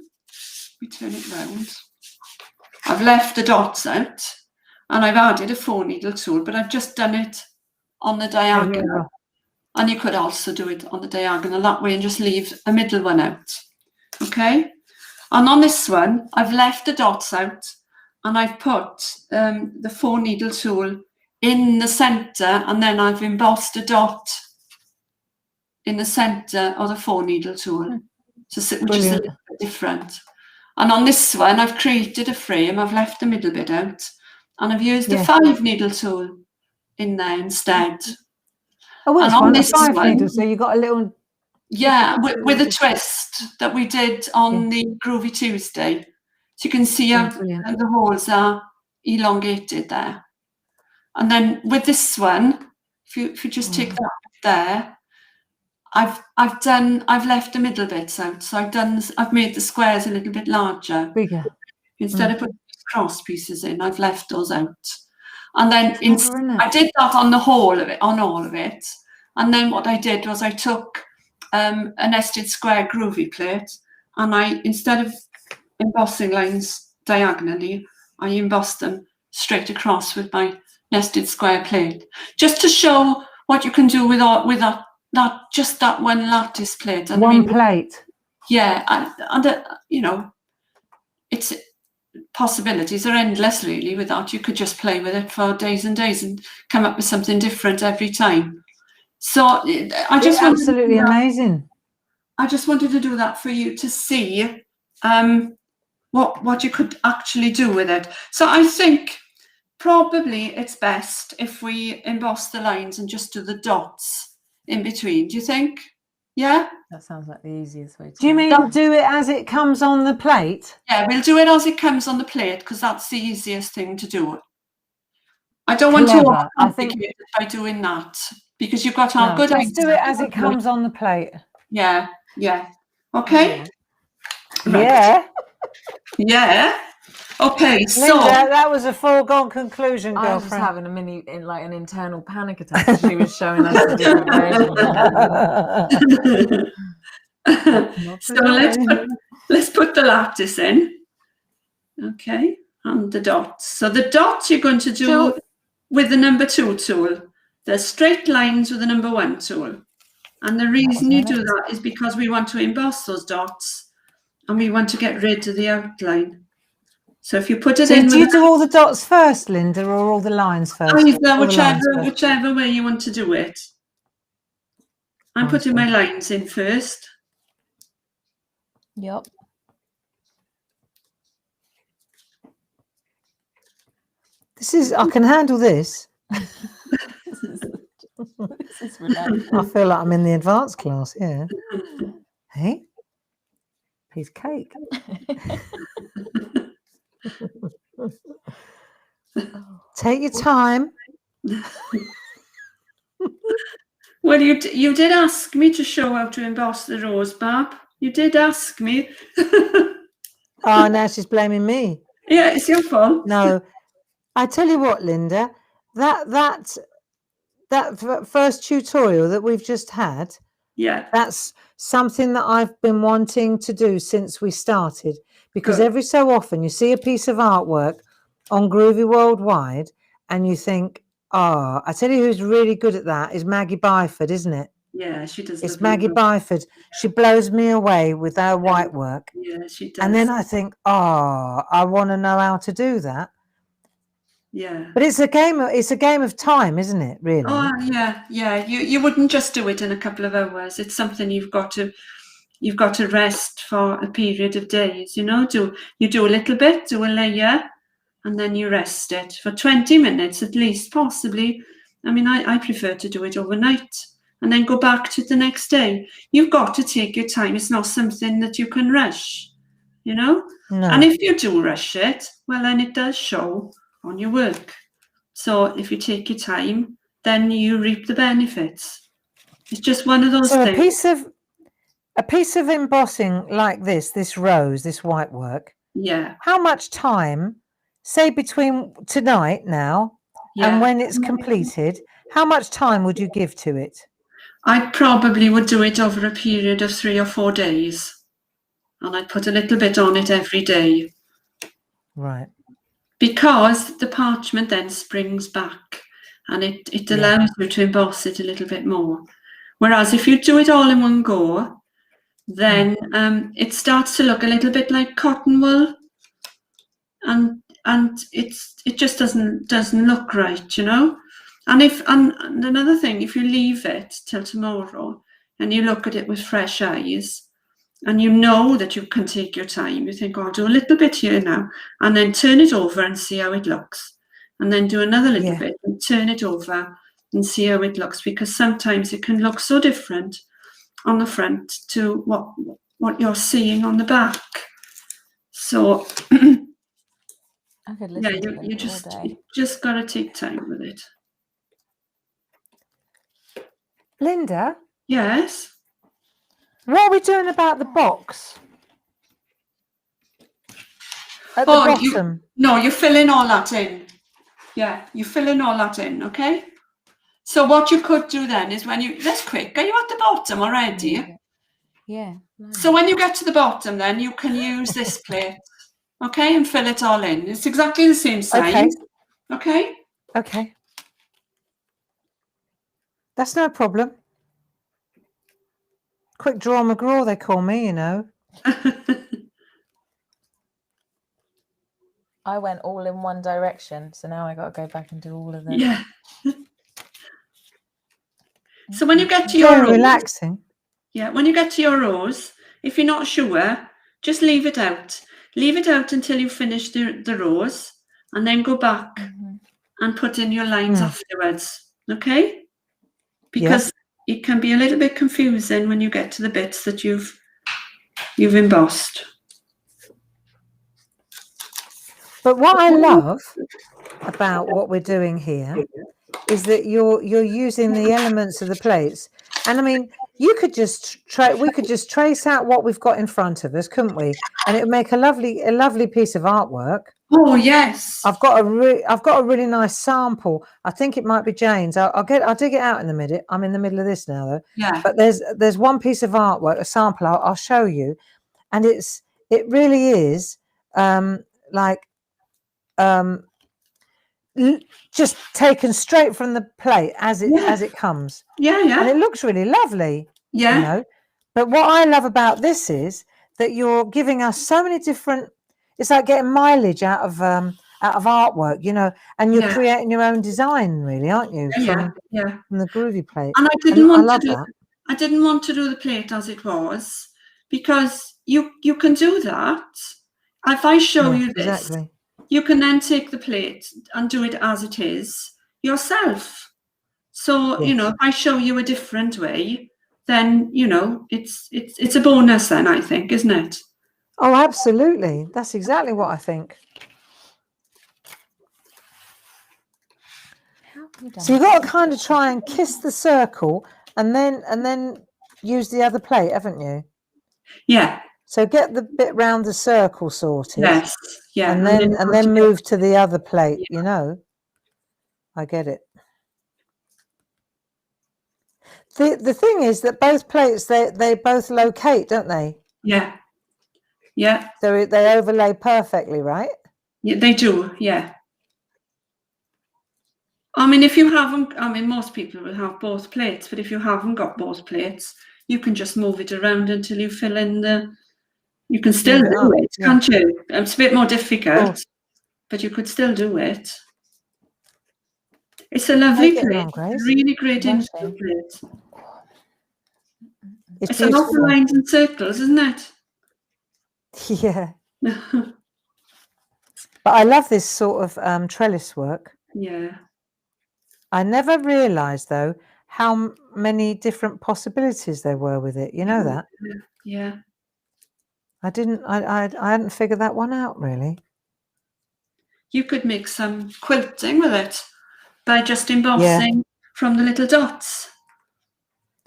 we turn it round. I've left the dots out and I've added a 4-needle tool, but I've just done it on the diagonal. And you could also do it on the diagonal that way and just leave a middle one out. Okay? And on this one, I've left the dots out and I've put the 4-needle tool in the center, and then I've embossed a dot in the centre of the 4 needle tool, which is a Brilliant. little bit different. And on this one, I've created a frame. I've left the middle bit out, and I've used the Yeah. 5 needle tool in there instead. Oh, well, And it's on one of this 5 one- needles, so you got a little. Yeah, with a twist that we did on the Groovi Tuesday. So you can see how Brilliant. the holes are elongated there. And then with this one, if you just take that there, I've left the middle bits out. So I've made the squares a little bit larger. Bigger. Instead of putting cross pieces in, I've left those out. And then Clever, isn't it? I did that on the whole of it, on all of it. And then what I did was I took a nested square Groovi plate, and instead of embossing lines diagonally, I embossed them straight across with my nested square plate, just to show what you can do with just that one lattice plate. And One plate. yeah, and you know, it's possibilities are endless really with that. You could just play with it for days and days and come up with something different every time. So I just wanted Absolutely amazing. I just wanted to do that for you to see what you could actually do with it. So I think probably it's best if we emboss the lines and just do the dots in between. Do you think? Yeah? That sounds like the easiest way to Do you go. mean do it as it comes on the plate? Yeah, we'll do it as it comes on the plate because that's the easiest thing to do. I don't want to Clever. I think- complicate it by doing that because you've got to have No, good let's ideas. do it as it comes on the plate. Yeah, yeah. Okay? Right. Yeah. Yeah. Okay, so Linda, that was a foregone conclusion, I was just girlfriend. having an internal panic attack. She was showing us the different versions. so let's put the lattice in. Okay, and the dots. So the dots you're going to do with the number 2 tool. They're straight lines with the number 1 tool. And the reason you do that is because we want to emboss those dots and we want to get rid of the outline. So if you put it So in, do you do all the dots first, Linda, or all the lines first? either, All the lines first. whichever way you want to do it. I'm Nice putting one. my lines in first. Yep. I can handle this. This is relaxing. I feel like I'm in the advanced class here. Hey, piece of cake. Take your time. Well, you did ask me to show how to emboss the rose, Barb. You did ask me. Oh, now she's blaming me. Yeah, it's your fault. No, I tell you what, Linda, that first tutorial that we've just had, Yeah. that's something that I've been wanting to do since we started, because Good. every so often you see a piece of artwork on Groovi Worldwide and you think, oh, I tell you who's really good at that is Maggie Byford, isn't it? Yeah, she does. It's lovely Maggie work. Byford. She blows me away with her white work. Yeah, she does. And then I think, oh, I want to know how to do that. Yeah. But it's a game of time, isn't it, really? Oh, yeah, yeah. You wouldn't just do it in a couple of hours. It's something you've got to rest for a period of days. You know, you do a little bit, do a layer, and then you rest it for 20 minutes at least, possibly. I mean, I prefer to do it overnight and then go back to it the next day. You've got to take your time. It's not something that you can rush, you know? No. And if you do rush it, well, then it does show on your work. So if you take your time, then you reap the benefits. It's just one of those So things. a piece of embossing like this rose, this white work, Yeah. how much time, say between tonight now Yeah. and when it's completed, how much time would you give to it? I probably would do it over a period of 3 or 4 days. And I'd put a little bit on it every day. Right. Because the parchment then springs back and it allows you to emboss it a little bit more. Whereas if you do it all in one go, then it starts to look a little bit like cotton wool, and it just doesn't look right, you know. And another thing, if you leave it till tomorrow, and you look at it with fresh eyes, and you know that you can take your time. You think, oh, I'll do a little bit here now, and then turn it over and see how it looks. And then do another little bit and turn it over and see how it looks, because sometimes it can look so different on the front to what you're seeing on the back. So I could yeah, listen to you them all day. just got to take time with it. Linda, Yes. what are we doing about the box? At the Oh, bottom. you're filling all that in. Yeah, you're filling all that in, okay? So what you could do then is that's quick. Are you at the bottom already? Yeah. So when you get to the bottom, then you can use this plate, okay, and fill it all in. It's exactly the same size, okay? Okay. That's no problem. Quick draw McGraw, they call me, you know. I went all in one direction, so now I got to go back and do all of them. Yeah. So when you get to your Very rows, relaxing. yeah, when you get to your rows, if you're not sure, just leave it out. Leave it out until you finish the rows, and then go back and put in your lines afterwards, okay? Because it can be a little bit confusing when you get to the bits that you've embossed. But what I love about what we're doing here is that you're using the elements of the plates. And I mean, you could just we could just trace out what we've got in front of us, couldn't we? And it would make a lovely piece of artwork. Oh yes. I've got a really nice sample. I think it might be Jane's. I'll dig it out in a minute. I'm in the middle of this now though. Yeah. But there's one piece of artwork, a sample I'll show you, and it really is just taken straight from the plate as it comes. Yeah, yeah. And it looks really lovely. Yeah. You know? But what I love about this is that you're giving us so many different. It's like getting mileage out of artwork, you know, and you're creating your own design, really, aren't you? From the Groovi plate. And I didn't want to do the plate as it was, because you can do that. If I show you this, exactly. You can then take the plate and do it as it is yourself. So, you know, if I show you a different way, then, you know, it's a bonus then, I think, isn't it? Oh, absolutely. That's exactly what I think. So you've got to kind of try and kiss the circle and then use the other plate, haven't you? Yeah. So get the bit round the circle sorted. Yes. Yeah. And then move to the other plate, you know. I get it. The thing is that both plates they both locate, don't they? Yeah. Yeah. So they overlay perfectly, right? Yeah, they do, yeah. I mean, if you haven't, most people will have both plates, but if you haven't got both plates, you can just move it around until you fill in you can still do it, can't you? It's a bit more difficult, but you could still do it. It's a lovely plate, really great info plate. It's a lot of lines and circles, isn't it? Yeah. But I love this sort of trellis work. Yeah. I never realised, though, how many different possibilities there were with it. You know that? Yeah. I hadn't figured that one out, really. You could make some quilting with it by just embossing from the little dots.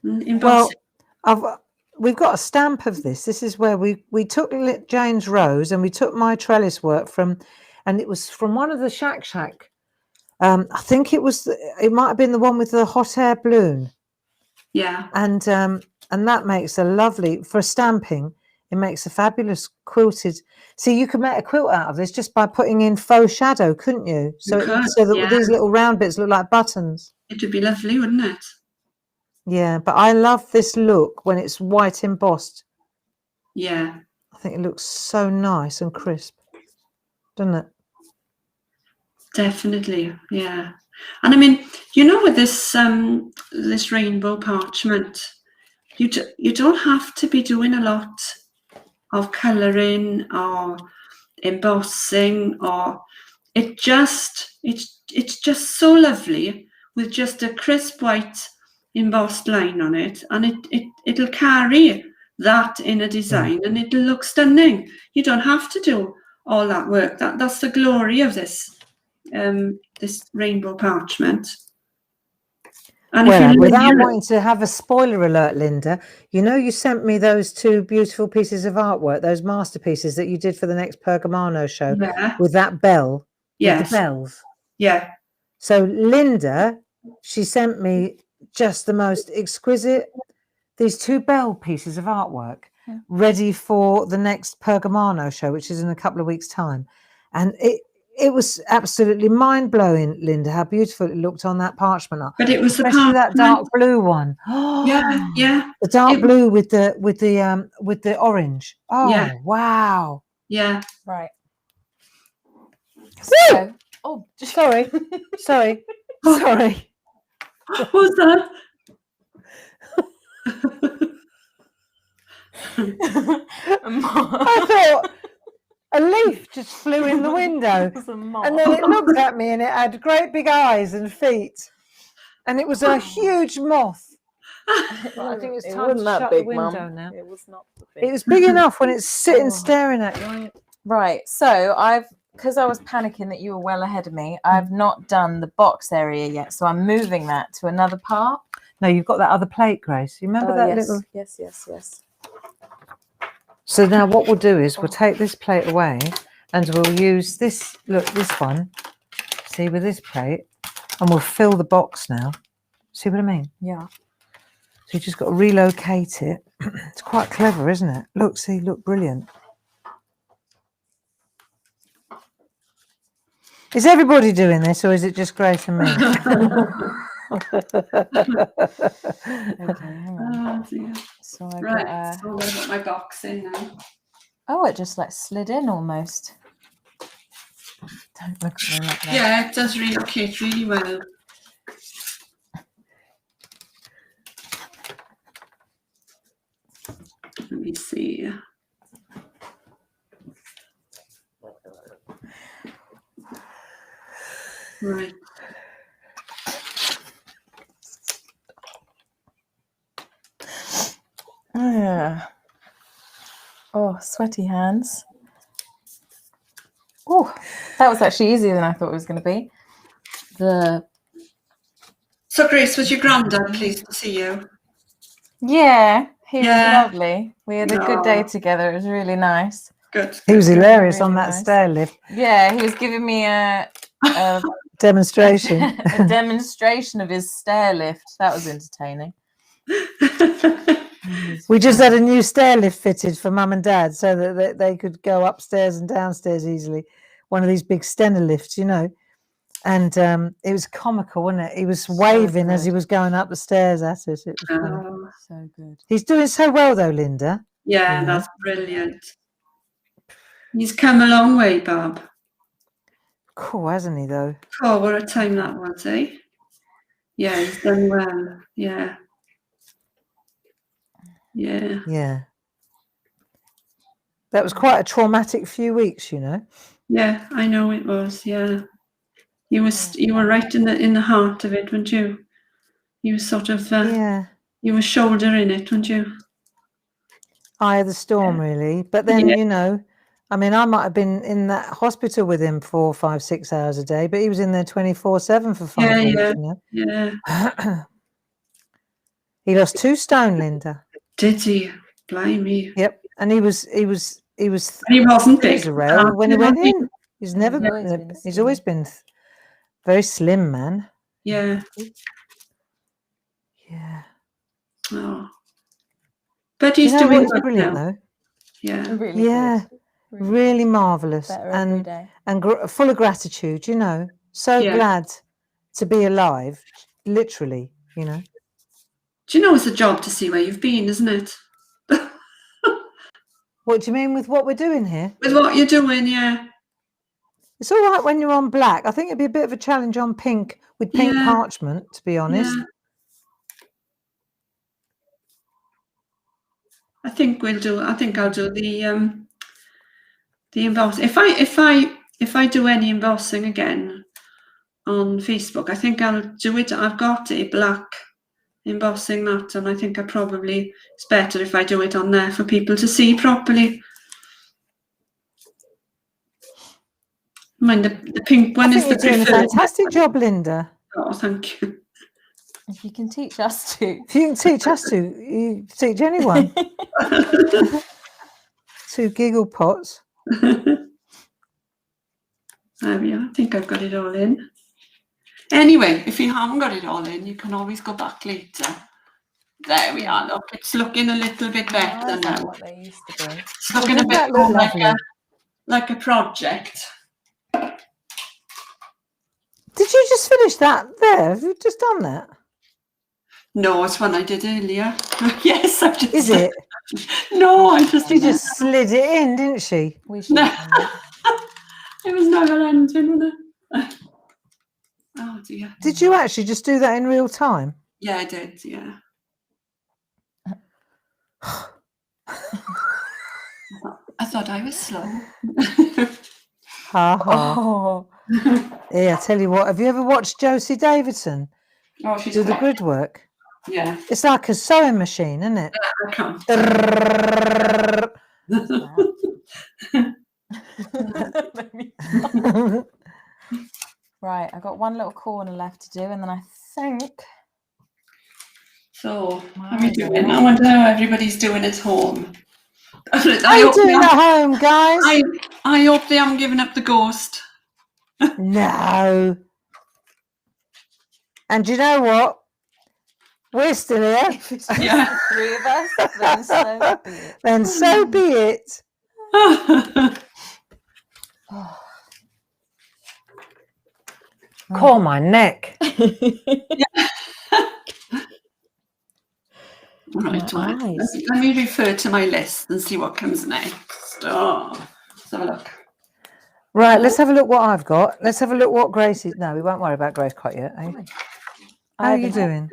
Embossing. Well, we've got a stamp of this. This is where we took Jane's rose and we took my trellis work from, and it was from one of the Shack. I think it might have been the one with the hot air balloon. Yeah. And that makes a lovely, for stamping, it makes a fabulous quilted. See, you could make a quilt out of this just by putting in faux shadow, couldn't you? So that these little round bits look like buttons. It would be lovely, wouldn't it? Yeah, but I love this look when it's white embossed. Yeah. I think it looks so nice and crisp, doesn't it? Definitely, yeah. And I mean, you know, with this this rainbow parchment, you don't have to be doing a lot of colouring or embossing, or it's just so lovely with just a crisp white embossed line on it, and it'll carry that in a design and it'll look stunning. You don't have to do all that work. That's the glory of this this rainbow parchment. And Well, without wanting to have a spoiler alert, Linda, you sent me those 2 beautiful pieces of artwork, those masterpieces that you did for the next Pergamano show with that bell, with the bells. Yeah. So Linda, she sent me just the most exquisite, these 2 bell pieces of artwork ready for the next Pergamano show, which is in a couple of weeks' time. And it was absolutely mind-blowing, Linda, how beautiful it looked on that parchment. But it was especially that dark blue one. Yeah. The dark blue with the orange. Oh, Yeah. wow. Yeah. Right. So, sorry. Sorry. What was that? I thought a leaf just flew in the window. And then it looked at me and it had great big eyes and feet. And it was a huge moth. I think it's time to shut the window now. It was not big. It was big enough when it's sitting staring at you. Right. So because I was panicking that you were well ahead of me, I've not done the box area yet. So I'm moving that to another part. No, you've got that other plate, Grace. You remember that yes. little? Yes. So now what we'll do is we'll take this plate away and we'll use this, look, this one, see, with this plate, and we'll fill the box now. See what I mean? Yeah. So you just got to relocate it. It's quite clever, isn't it? Look, see, look, brilliant. Is everybody doing this or is it just Grace and me? Okay, hang on. Oh, dear. So I've Right. got So I'm going to put my box in now. oh, it just like slid in almost. Don't look at me like that. Yeah, it does relocate really well. Let me see. Right. Oh, sweaty hands. Oh, that was actually easier than I thought it was going to be. So, Grace, was your granddad pleased to see you? Yeah, he was Yeah. lovely. We had a good day together. It was really nice. Good. He was hilarious Really on that nice. stair lift Yeah, he was giving me a demonstration. a demonstration of his stair lift. That was entertaining. We just had a new stair lift fitted for Mum and Dad so that they could go upstairs and downstairs easily. One of these big Stena lifts, And it was comical, wasn't it? He was waving as he was going up the stairs at us. It was funny. Oh, So good. He's doing so well, though, Linda. yeah, Yeah. that's brilliant. He's come a long way, Bob. Cool, hasn't he, though? Oh, what a time that was, eh? Yeah, he's done well. Yeah. Yeah. Yeah. That was quite a traumatic few weeks, Yeah, I know it was. Yeah. You were right in the heart of it, weren't you? You were sort of Yeah. you were shouldering it, weren't you? Eye of the storm, really. But then, I might have been in that hospital with him 4, 5, 6 hours a day, but he was in there 24/7 for 5 weeks, Yeah. He lost 2 stone, Linda. Did he? Blimey. Yep. And he was And he wasn't he big. was a rail when he went in. He's never He's always been always been very slim, man. Yeah. Yeah. Oh. But he's You know doing what's good brilliant now. though? Yeah. Really Yeah. good. Really marvelous Better every day. and full of gratitude, So Yeah. glad to be alive, literally, Do you know it's a job to see where you've been, isn't it? What do you mean with what we're doing here? With what you're doing, yeah. It's all right when you're on black. I think it'd be a bit of a challenge on pink with pink Yeah. parchment, to be honest. Yeah. I think I'll do the emboss. If I do any embossing again on Facebook, I think I'll do it. I've got a black embossing mat, and I think it's better if I do it on there for people to see properly. Mind the pink one is the You're doing a preferred. fantastic job, Linda. Oh, thank you. If you can teach us to. If you can teach us to, you teach anyone. 2 giggle pots. There we are. I think I've got it all in. Anyway, if you haven't got it all in, you can always go back later. There we are. Look, it's looking a little bit better now. What they used to be. It's looking a Doesn't bit that more look lovely? like a project. Did you just finish that there? Have you just done that? No, it's one I did earlier. Yes, I've just. Is it? No, I just. She just slid it in, didn't she? We should. No. It was never ending, wasn't it? Oh dear. Did you actually just do that in real time? Yeah, I did. Yeah. I thought I was slow. Ha ha. Oh, Yeah, I tell you what, have you ever watched Josie Davidson Oh, she's do the quick. grid work? Yeah. It's like a sewing machine, isn't it? I can't. right. I've got one little corner left to do, and then I think. So, how are we doing? I wonder how everybody's doing at home. How you hope doing they at haven't- home, guys? I hope they haven't given up the ghost. No. And you know what? We're still here. If it's Yeah. the 3 of us, then so be it. Then so be it. Oh. Call my neck. Right, My right. eyes. Let me refer to my list and see what comes next. Oh, let's have a look. Right, let's have a look what I've got. Let's have a look what Grace is. No, we won't worry about Grace quite yet. Eh? How are you doing?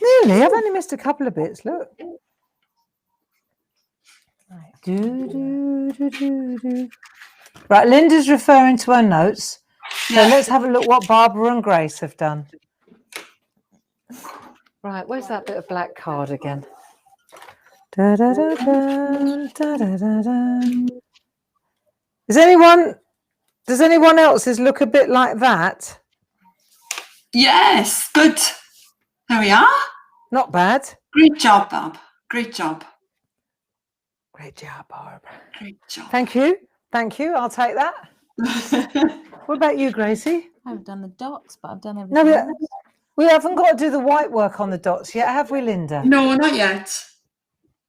Nearly. I've only missed a couple of bits. Look. Right. Do, do, do, do, do. Right, Linda's referring to her notes. So Yeah. let's have a look what Barbara and Grace have done. Right, where's that bit of black card again? Da, da, da, da, da, da, da, da. Does anyone else's look a bit like that? Yes, good. There we are. Not bad. Great job, Bob. Great job. Great job, Barbara. Great job. Thank you. Thank you. I'll take that. What about you, Gracie? I haven't done the dots, but I've done No, everything. we haven't got to do the white work on the dots yet, have we, Linda? No, not yet.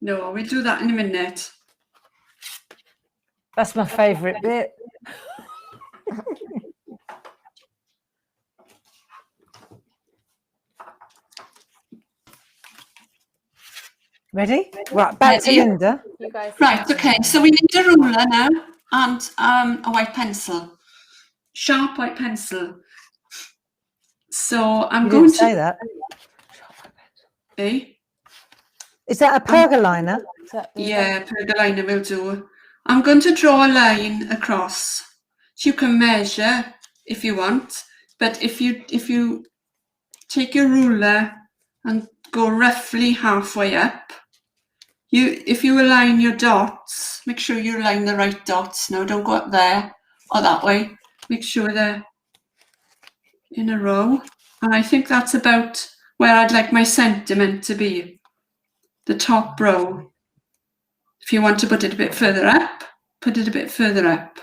No, we'll do that in a minute. That's my favourite bit. Ready? Right, back to Ready? Linda. You guys. Right, okay, so we need a ruler now and a white pencil. Sharp white pencil. So I'm You going didn't say to. that. Eh? Is that a pergoliner? Is that the- Yeah, pergolina will do. I'm going to draw a line across. So you can measure if you want, but if you take your ruler and go roughly halfway up, if you align your dots, make sure you align the right dots. Now don't go up there or that way. Make sure they're in a row. And I think that's about where I'd like my sentiment to be. The top row. If you want to put it a bit further up, put it a bit further up.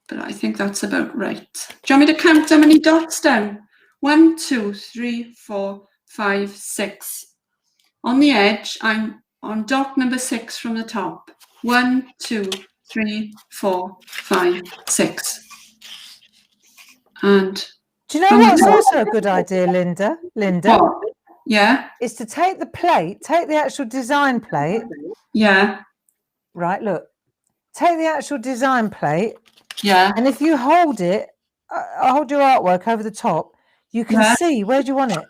But I think that's about right. Do you want me to count how many dots down? 1, 2, 3, 4, 5, 6. On the edge, I'm on dot number 6 from the top. 1, 2, 3, 4, 5, 6. And Do you know what's also a good idea, Linda? what? Yeah, Is to take the plate, take the actual design plate. yeah, Right, look. Take the actual design plate, yeah. and if you hold it, hold your artwork over the top, you can Yeah. see, where do you want it?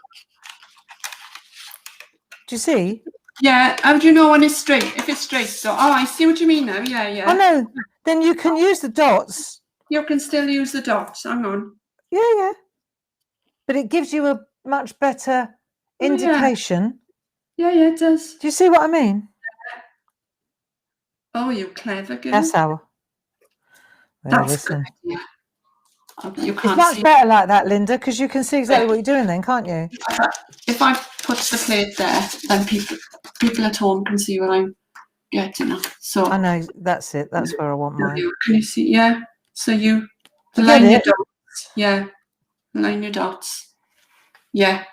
Do you see? Yeah, how do you know when it's straight? If it's straight, so I see what you mean now. Yeah, yeah. Oh no, then you can use the dots. You can still use the dots. Hang on. Yeah. But it gives you a much better Oh, yeah. indication. Yeah, it does. Do you see what I mean? Oh, you clever girl. That's how. Well, That's listen. good. Yeah. You It's can't much see. better like that, Linda, because you can see exactly what you're doing then, can't you? If I put the plate there, then people at home can see what I'm getting at. So I know, that's it. That's where I want mine. Can you see? Yeah. So you You line get your it? dots. Yeah. Line your dots. Yeah.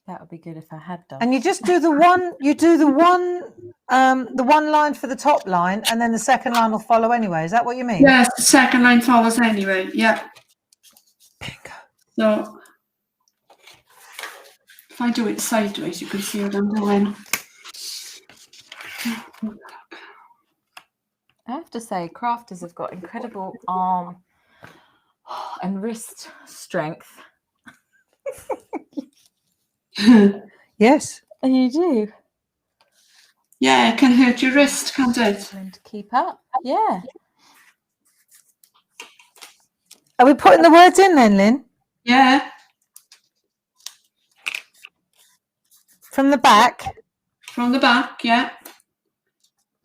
That would be good if I had done. And you just do the one, the one line for the top line, and then the second line will follow anyway. Is that what you mean? Yes, the second line follows anyway. Yeah. Bingo. So if I do it sideways, you can see what I'm doing. I have to say, crafters have got incredible arm and wrist strength. Yes. And you do. Yeah, it can hurt your wrist, can't it? Trying to keep up. Yeah. Are we putting the words in then, Lynn? Yeah. From the back? From the back, yeah.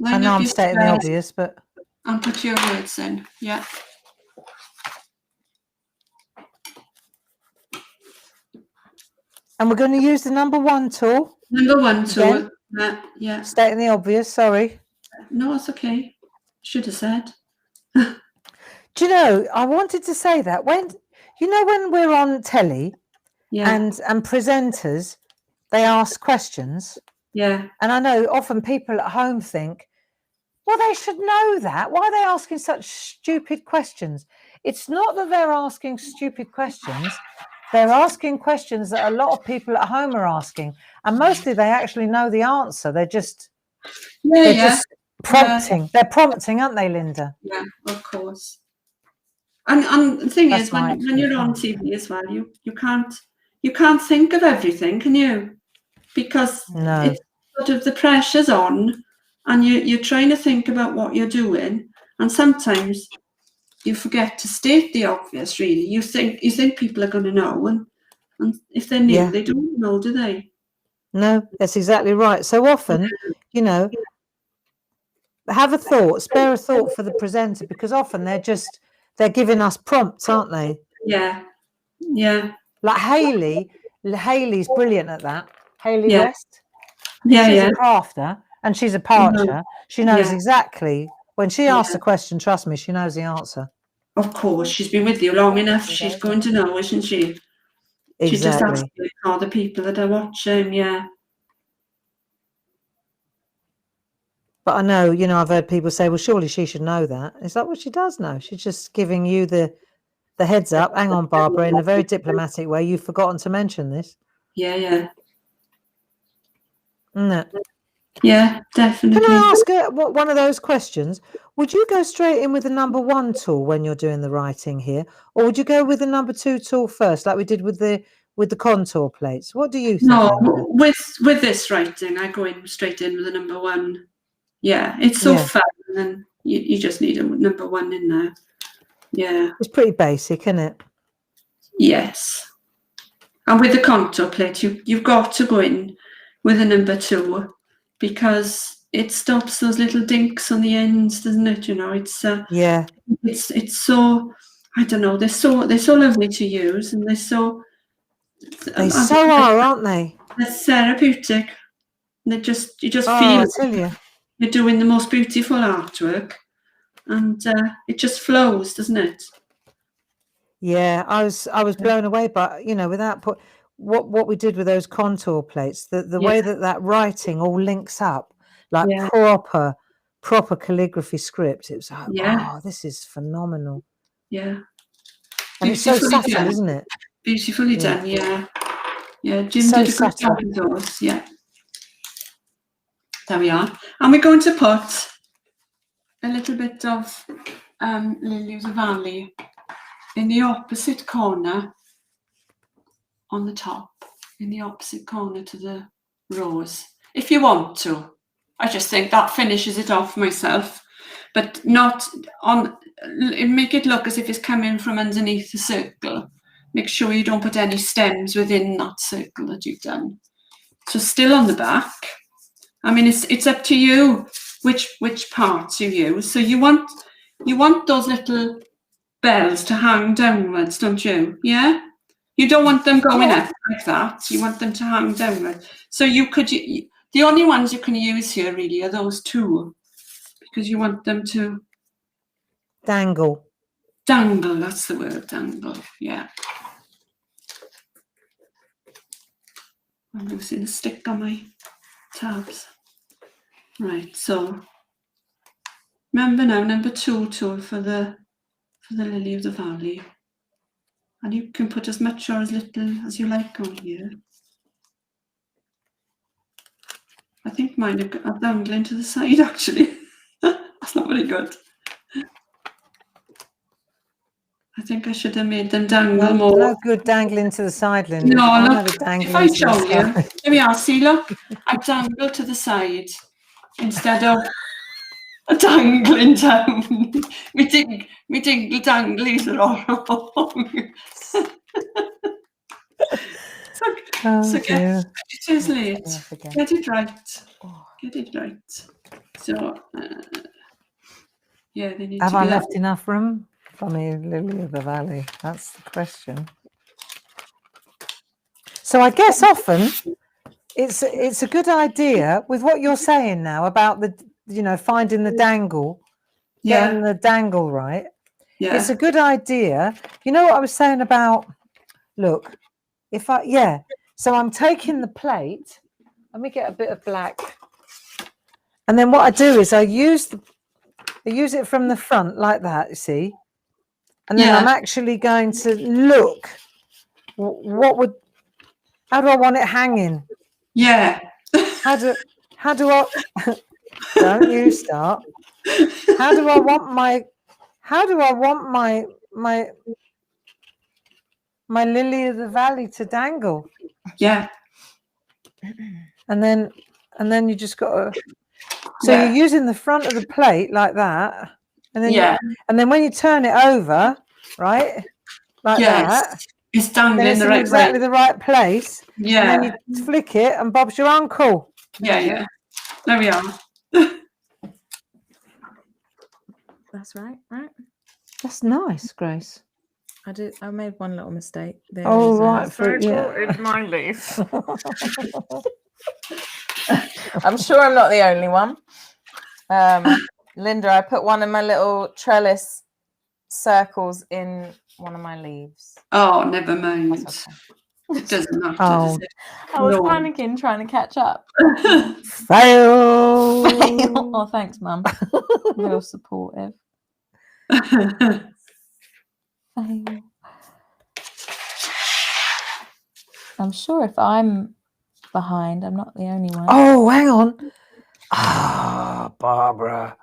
I Line know up I'm your stating the squares obvious, but and put your words in. Yeah. and we're going to use the number 1 tool. Number 1 Again? tool. Yeah. Stating the obvious, sorry. No, it's okay. Should have said. Do you know, I wanted to say that when we're on telly Yeah. and presenters, they ask questions. Yeah. And I know often people at home think, well, they should know that. Why are they asking such stupid questions? It's not that they're asking stupid questions. They're asking questions that a lot of people at home are asking. And mostly they actually know the answer. They're just just prompting. Yeah. They're prompting, aren't they, Linda? Yeah, of course. And the thing That's is, my when you're on TV as well, you can't think of everything, can you? Because No. it's sort of the pressure's on, and you're trying to think about what you're doing, and sometimes you forget to state the obvious. Really, you think people are going to know, and if they're new, Yeah. they don't know, do they? No, that's exactly right. So often, have a thought, spare a thought for the presenter, because often they're giving us prompts, aren't they? Yeah. Yeah. Like Hayley's brilliant at that. Hayley Yeah. West. Yeah. She's Yeah. a crafter and she's a parcher. She knows Yeah. exactly when she asks Yeah. a question, trust me, she knows the answer. Of course, she's been with you long enough. She's going to know, isn't she? She just has Exactly. to tell the people that are watching. Yeah. But I know, I've heard people say, well, surely she should know that. It's like, well, she does know. She's just giving you the heads up. Hang on, Barbara, in a very diplomatic way. You've forgotten to mention this. Yeah. Yeah. Isn't it? Yeah. Definitely. Can I ask one of those questions? Would you go straight in with the number 1 tool when you're doing the writing here, or would you go with the number 2 tool first, like we did with the contour plates? What do you think? No, Linda? with this writing, I go in straight in with the number 1. Yeah, it's so fun, and you just need a number 1 in there. Yeah. It's pretty basic, isn't it? Yes. And with the contour plate, you've got to go in with a number 2 because it stops those little dinks on the ends, doesn't it? It's it's so, I don't know, they're so lovely to use, and They so are, aren't they? They're therapeutic. You just feel I tell you. You're doing the most beautiful artwork, and it just flows, doesn't it? Yeah, I was blown away by, without what we did with those contour plates, the way that writing all links up, like proper calligraphy script. It was like, wow, this is phenomenal. Yeah. And it's so subtle, isn't it? Beautifully done, yeah. Yeah, Jim So did a good job subtle. with those, yeah. There we are. And we're going to put a little bit of Lilies of Valley in the opposite corner on the top, in the opposite corner to the rose. if you want to. I just think that finishes it off myself, but not on, make it look as if it's coming from underneath the circle. Make sure you don't put any stems within that circle that you've done. So still on the back. I mean, it's up to you which parts you use. So you want those little bells to hang downwards, don't you? Yeah? You don't want them going up like that. You want them to hang downwards. So you could, the only ones you can use here really are those two, because you want them to Dangle. dangle. That's the word, dangle. Yeah. I'm losing a stick on my tabs. Right, so remember now, number 2 tool for the lily of the valley. And you can put as much or as little as you like on here. I think mine are dangling to the side, actually. That's not very good. I think I should have made them dangle more. No good dangling to the side, Linda. No, I'll look, have it dangling if I to the show you, side. here we are, see, look, I dangle to the side instead of dangling down. me dingle danglies are all wrong. So Dear. it is late. Yeah, Get it right. Get it right. So, yeah, they need have to I be left enough room for me, Lily of the Valley? That's the question. So I guess often it's a good idea with what you're saying now about the, finding the dangle, getting the dangle right. Yeah. It's a good idea. You know what I was saying about, look, so I'm taking the plate, let me get a bit of black. And then what I do is I use it from the front like that, you see? And then I'm actually going to look, how do I want it hanging? Yeah. How do I, don't you start. How do I want my lily of the valley to dangle? Yeah. And then you just got to, so you're using the front of the plate like that. And then and then when you turn it over, right? Like that. It's dangling It's the in right exactly way. the right place. Yeah. And then you flick it and Bob's your uncle. Yeah. There we are. That's right. That's nice, Grace. I made one little mistake. Right. It's my leaf. I'm sure I'm not the only one. Linda, I put one of my little trellis circles in one of my leaves. Oh, never mind. Okay. It doesn't matter, Oh. does it? I was panicking, trying to catch up. Fail. Oh, thanks, Mum. Real supportive. Fail. I'm sure if I'm behind, I'm not the only one. Oh, hang on. Barbara.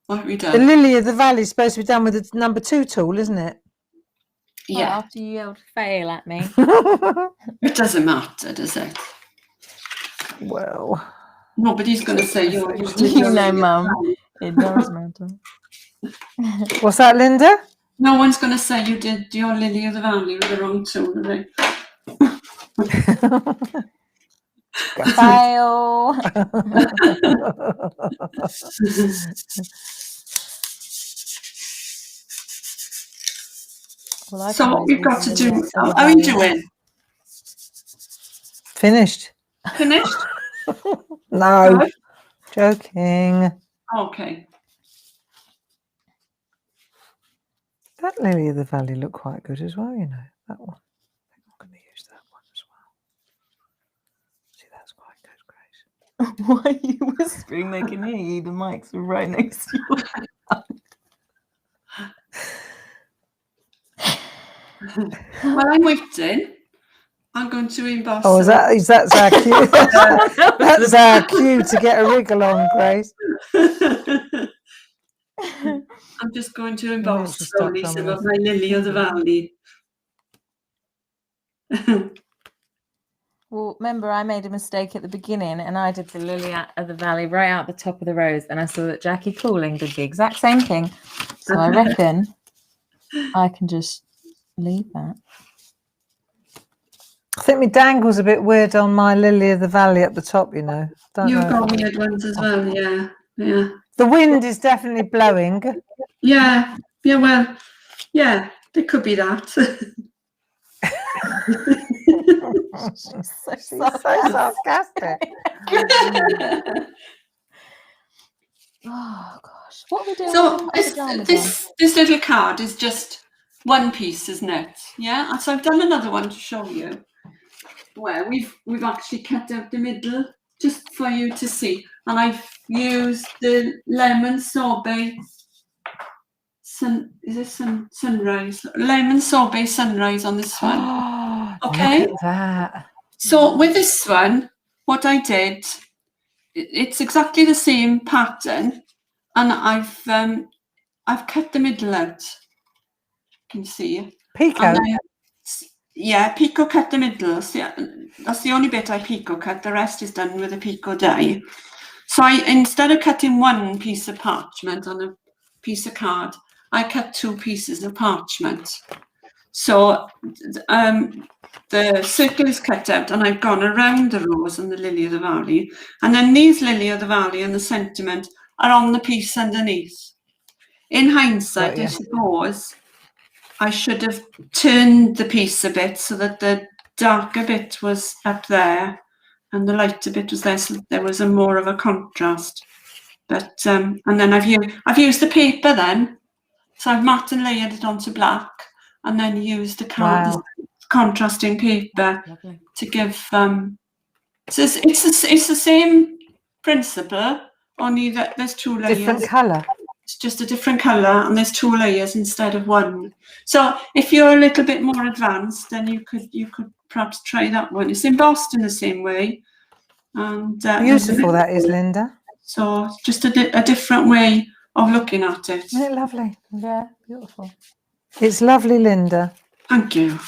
What have we The done? lily of the valley is supposed to be done with the number 2 tool, isn't it? Well, Yeah. after you yelled fail at me. It doesn't matter, does it? Well, Nobody's going to say you You know, Mum, it does matter. what's that, Linda? No one's going to say you did your lily of the valley with the wrong tool, are they? Fail. So what we've got to do, how are you doing? Finished. Finished? No, Good. joking. Okay. That lily of the valley looked quite good as well, you know, that one. I think I'm going to use that one as well. See, that's quite good, Grace. Why are you whispering? They can hear you. The mics are right next to you. While I'm waiting, I'm going to emboss. Oh, is that our cue? That's our cue to get a wriggle on, Grace. I'm just going to Oh, emboss just stop slowly some someone of my lily of the valley. Well, remember, I made a mistake at the beginning and I did the lily of the valley right out the top of the rose, and I saw that Jackie Cooling did the exact same thing. So I reckon I can just leave that. I think my dangle's a bit weird on my lily of the valley at the top, you know. Don't You've know. got weird ones as well, yeah. Yeah. The wind is definitely blowing. Yeah. Yeah, well, yeah, it could be that. She's so sarcastic. Oh gosh, what are we doing? So with pajamas this little card is just one piece, isn't it? Yeah. And so I've done another one to show you where we've actually cut out the middle just for you to see, and I've used the lemon sorbet sunrise, lemon sorbet sunrise on this one. Okay. Look at that. So with this one, what I did, it's exactly the same pattern, and I've cut the middle out. You can see. Pico. Yeah, Pico cut the middle. So that's the only bit I Pico cut. The rest is done with a Pico die. So instead of cutting one piece of parchment on a piece of card, I cut two pieces of parchment. So the circle is cut out, and I've gone around the rose and the lily of the valley, and then these lily of the valley and the sentiment are on the piece underneath. In hindsight, I suppose I should have turned the piece a bit so that the darker bit was up there and the lighter bit was there, so there was more of a contrast. But and then I've used the paper then, so I've matte and layered it onto black, and then used the contrasting paper to give. So it's the same principle, only that there's two layers. Different colour. It's just a different colour, and there's two layers instead of one. So if you're a little bit more advanced, then you could perhaps try that one. It's embossed in the same way. And beautiful that is, Linda. So just a different way of looking at it. Isn't it lovely? Yeah, beautiful. It's lovely, Linda. Thank you.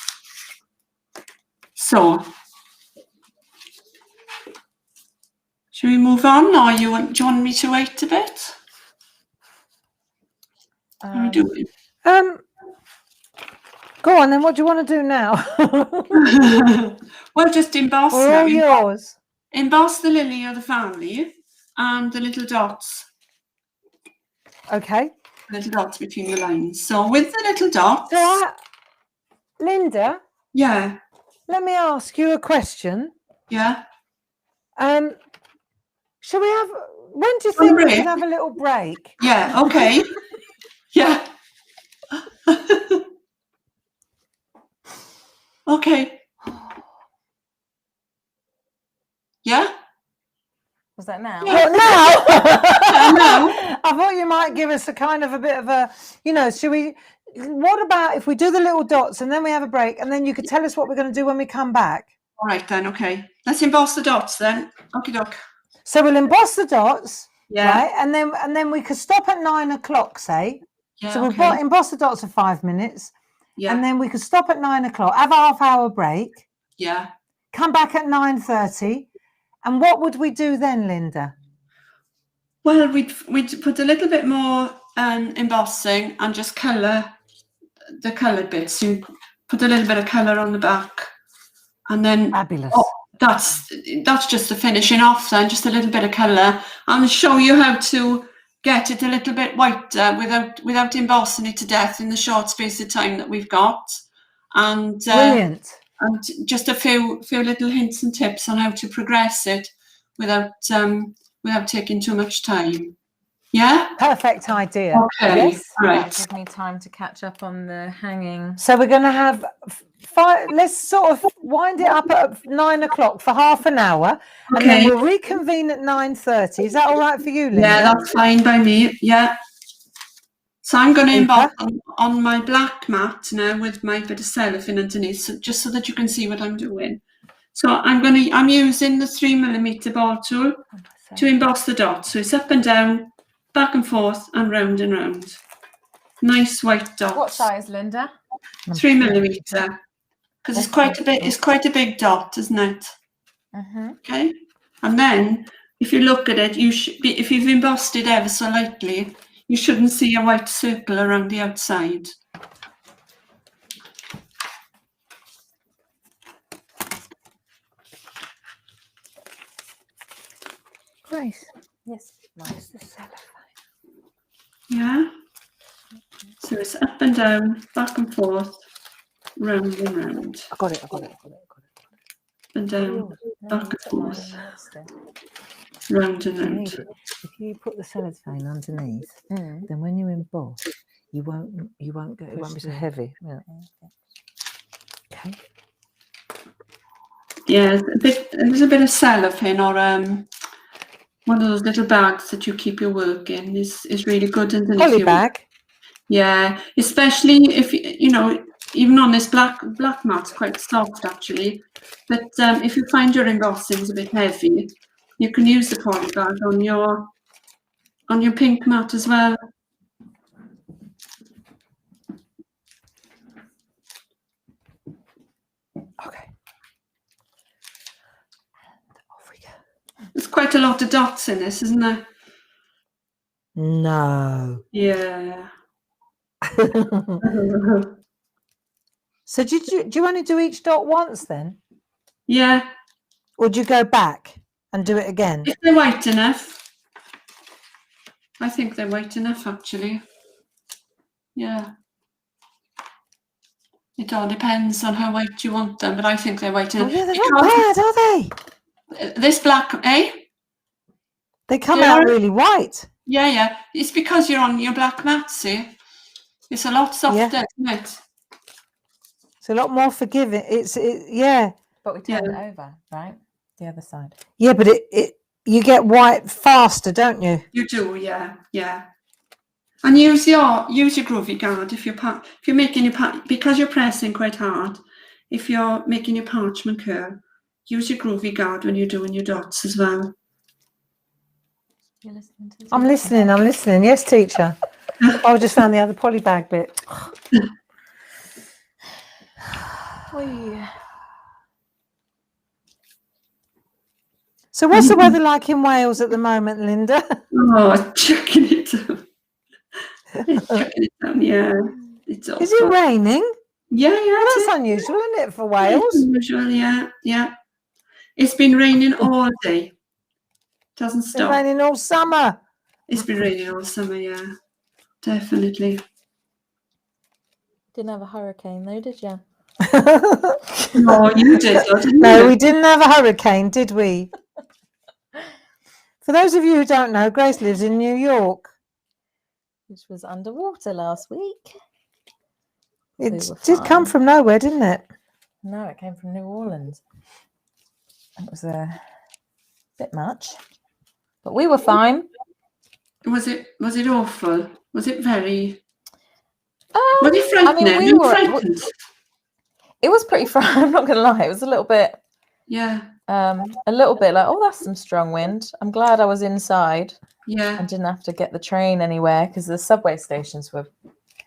So, should we move on, or do you want me to wait a bit? How are we doing? Go on then. What do you want to do now? Well, just emboss. We're all yours. Emboss the lily of the valley and the little dots. Okay. Little dots between the lines. So with the little dots. Linda. Yeah. Let me ask you a question. Yeah. Shall we have? When do you think we can have a little break? Yeah. Okay. Yeah. Okay. Yeah. Was that now? Well, no. No. I thought you might give us a kind of a bit of a, should we? What about if we do the little dots and then we have a break, and then you could tell us what we're going to do when we come back? All right then. Okay. Let's emboss the dots then. Okie doke. So we'll emboss the dots. Yeah. Right, and then we could stop at 9 o'clock, say. Yeah, so we'll emboss the dots for 5 minutes. Yeah. And then we could stop at 9 o'clock, have a half-hour break. Yeah. Come back at 9:30. And what would we do then, Linda? Well, we'd put a little bit more embossing and just colour the coloured bits. You put a little bit of colour on the back, and then fabulous. Oh, that's just the finishing off. Then just a little bit of colour, and show you how to get it a little bit whiter without embossing it to death in the short space of time that we've got. And brilliant. And just a few little hints and tips on how to progress it without taking too much time. Yeah? Perfect idea. Okay. Yes. Right. Give me time to catch up on the hanging. So we're going to have let's sort of wind it up at 9 o'clock for half an hour. And then we'll reconvene at 9:30. Is that all right for you, Linda? Yeah, that's fine by me. Yeah. So I'm going to emboss on my black mat now with my bit of cellophane underneath, just so that you can see what I'm doing. So I'm using the 3mm ball tool to emboss the dots. So it's up and down, back and forth, and round and round. Nice white dots. What size, Linda? 3mm. Because it's quite a big dot, isn't it? Okay, and then if you look at it, if you've embossed it ever so lightly, you shouldn't see a white circle around the outside. Grace, Yes. where's the cellophane? Yeah. So it's up and down, back and forth, round and round. I got it. Up and down, back and forth, round and round. If you put the cellophane underneath, then when you emboss, you won't get, it won't be so heavy. Yeah. Okay. Yeah, there's a bit of cellophane or one of those little bags that you keep your work in is really good underneath Poly your bag. Yeah, especially if you know, even on this black mat's quite soft actually. But if you find your embossing is a bit heavy, you can use the poly bag on your pink mat as well. Okay. Off we go. There's quite a lot of dots in this, isn't there? No. Yeah. So do you only do each dot once then? Yeah. Or do you go back and do it again? If they're white enough. I think they're white enough actually. Yeah. It all depends on how white you want them, but I think they're white Oh enough. yeah, they're not bad, are they? This black, eh? They come They out are. really white. Yeah, yeah. It's because you're on your black mat, see? It's a lot softer, isn't it? It's a lot more forgiving. Yeah. But we turn it over, right? The other side. Yeah, but you get white faster, don't you? You do, yeah, yeah. And use your Groovi guard if you're making your because you're pressing quite hard. If you're making your parchment curl, use your Groovi guard when you're doing your dots as well. You're listening to I'm listening. Yes, teacher. I just found the other poly bag bit. So what's the weather like in Wales at the moment, Linda? Oh, chucking it down. It's chucking it down, yeah. It's awful. Is it raining? Yeah, yeah. Well, that's unusual, isn't it, for Wales? It's unusual, yeah, yeah. It's been raining all day. Doesn't It's been stop. raining all summer. It's been raining all summer, yeah. Definitely. Didn't have a hurricane though, did you? No, you did, though, didn't No, you? we didn't have a hurricane, did we? For those of you who don't know, Grace lives in New York. Which was underwater last week. It We were did come fine. from nowhere, didn't it? No, it came from New Orleans. It was a bit much, but we were fine. Was it awful? Was it very... Um, Was it frightening? I mean, You were frightened? it was pretty fun. I'm not gonna lie, it was a little bit Yeah, like, oh, that's some strong wind. I'm glad I was inside yeah. and didn't have to get the train anywhere because the subway stations were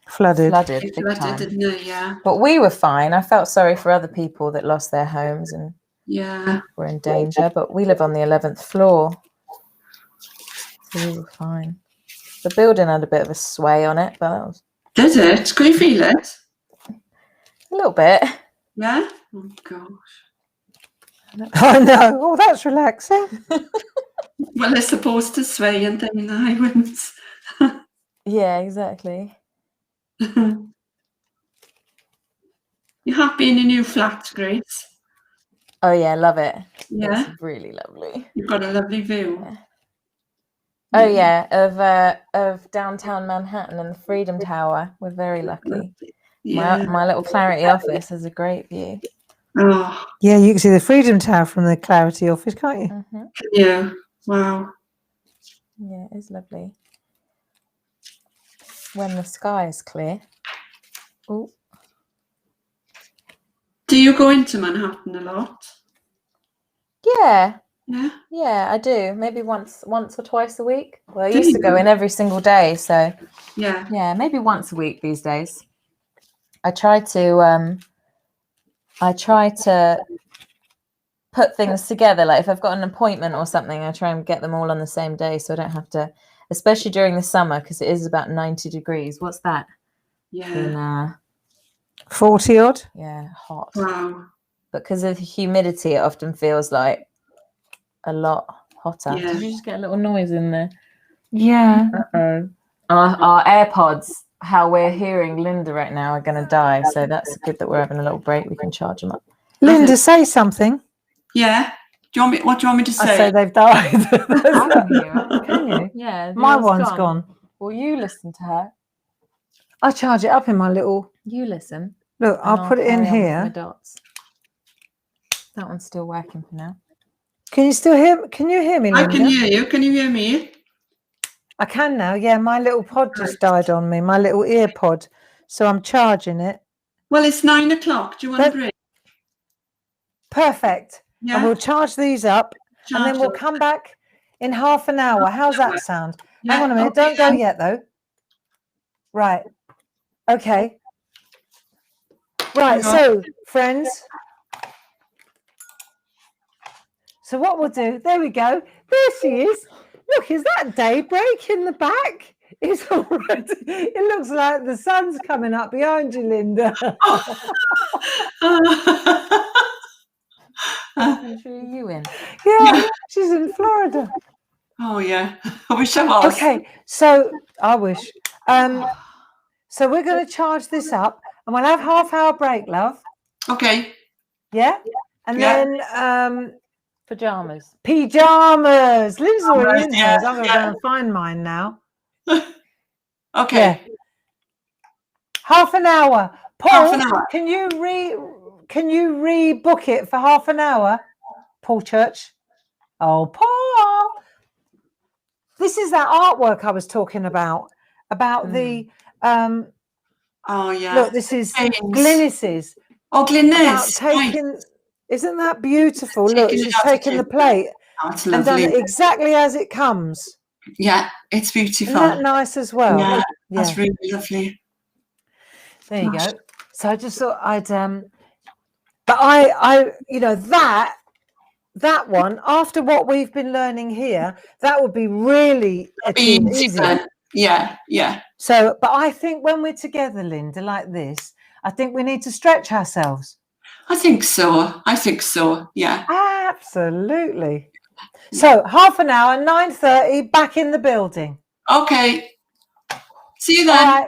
Flooded. flooded It big flooded, time. didn't it? Yeah, But we were fine. I felt sorry for other people that lost their homes and yeah. were in danger. But we live on the 11th floor, so we were fine. The building had a bit of a sway on it, but that was Did it? Could you feel it? a little bit. Yeah? Oh, gosh. I know. Oh, that's relaxing. Well, they're supposed to sway and then the high winds. Yeah, exactly. You're happy in your new flat, Grace? Oh yeah, love it. Yeah? It's really lovely. You've got a lovely view. Yeah. Oh yeah, of downtown Manhattan and the Freedom Tower. We're very lucky. Yeah. My little Clarity office has a great view. Oh, Yeah, you can see the Freedom Tower from the Clarity office, can't you? Hmm. yeah. Wow. Yeah, it is lovely. When the sky is clear. Oh, Do you go into Manhattan a lot? yeah, Yeah. yeah, I do. Maybe once or twice a week. Well, I Do used to you? go in every single day, so Yeah. yeah, maybe once a week these days. I try to put things together. Like if I've got an appointment or something, I try and get them all on the same day, so I don't have to, especially during the summer, because it is about 90 degrees. What's that? Yeah. In 40 odd. yeah, hot. Wow. But because of the humidity, it often feels like a lot hotter. Yeah. Did you just get a little noise in there? Yeah. Uh-oh. Our AirPods, how we're hearing Linda right now, are going to die. So that's good that we're having a little break. We can charge them up. Linda, say something. Yeah. What do you want me to I say? say they've died. I can hear her. Can you? Yeah. My yours one's gone. Well, you listen to her. I charge it up in my little. You listen. Look, and I'll put it in carry on with my here. dots. That one's still working for now. Can you still hear? Can you hear me, I Linda? can hear you. Can you hear me? I can now. Yeah, my little pod just died on me. My little ear pod. So I'm charging it. Well, it's 9 o'clock. Do you want a But- break? Perfect. Yeah. And we'll charge these up, and then Charge we'll them. come back in half an hour. How's that sound? Yeah, Hang on a minute. okay Don't go then. yet, though. Right. Okay. Right. Hang on. So, friends. So what we'll do? There we go. There she is. Look, is that daybreak in the back? It's already. It looks like the sun's coming up behind you, Linda. What country are you in? Yeah, she's in Florida. Oh yeah. I wish I was. Okay, so I wish. So we're going to charge this up, and we'll have half-hour break, love. Okay. Yeah, and Yeah. then Pajamas. pajamas. Lynn's already in yeah, hers. I'm going to yeah. go and find mine now. Okay. Yeah. Half an hour. Paul, Half an hour. can you rebook it for half an hour? Paul Church. Oh, Paul. This is that artwork I was talking about the Oh yeah. look, this is Thanks. Glynis's. Oh, About Glynis. taking, isn't that beautiful? Look, Taking it she's out of taken the the- plate Oh, it's and done lovely. it exactly as it comes. Yeah, it's Isn't beautiful. that nice as well? Yeah, Yeah. that's really lovely. There you Gosh. go. So I just thought I'd but I you know that one, after what we've been learning here, that would be really easy. then. Yeah, yeah. So but I think when we're together, Linda, like this, I think we need to stretch ourselves. I think so. Yeah. Absolutely. So half an hour, 9:30, back in the building. Okay. See you All then. right.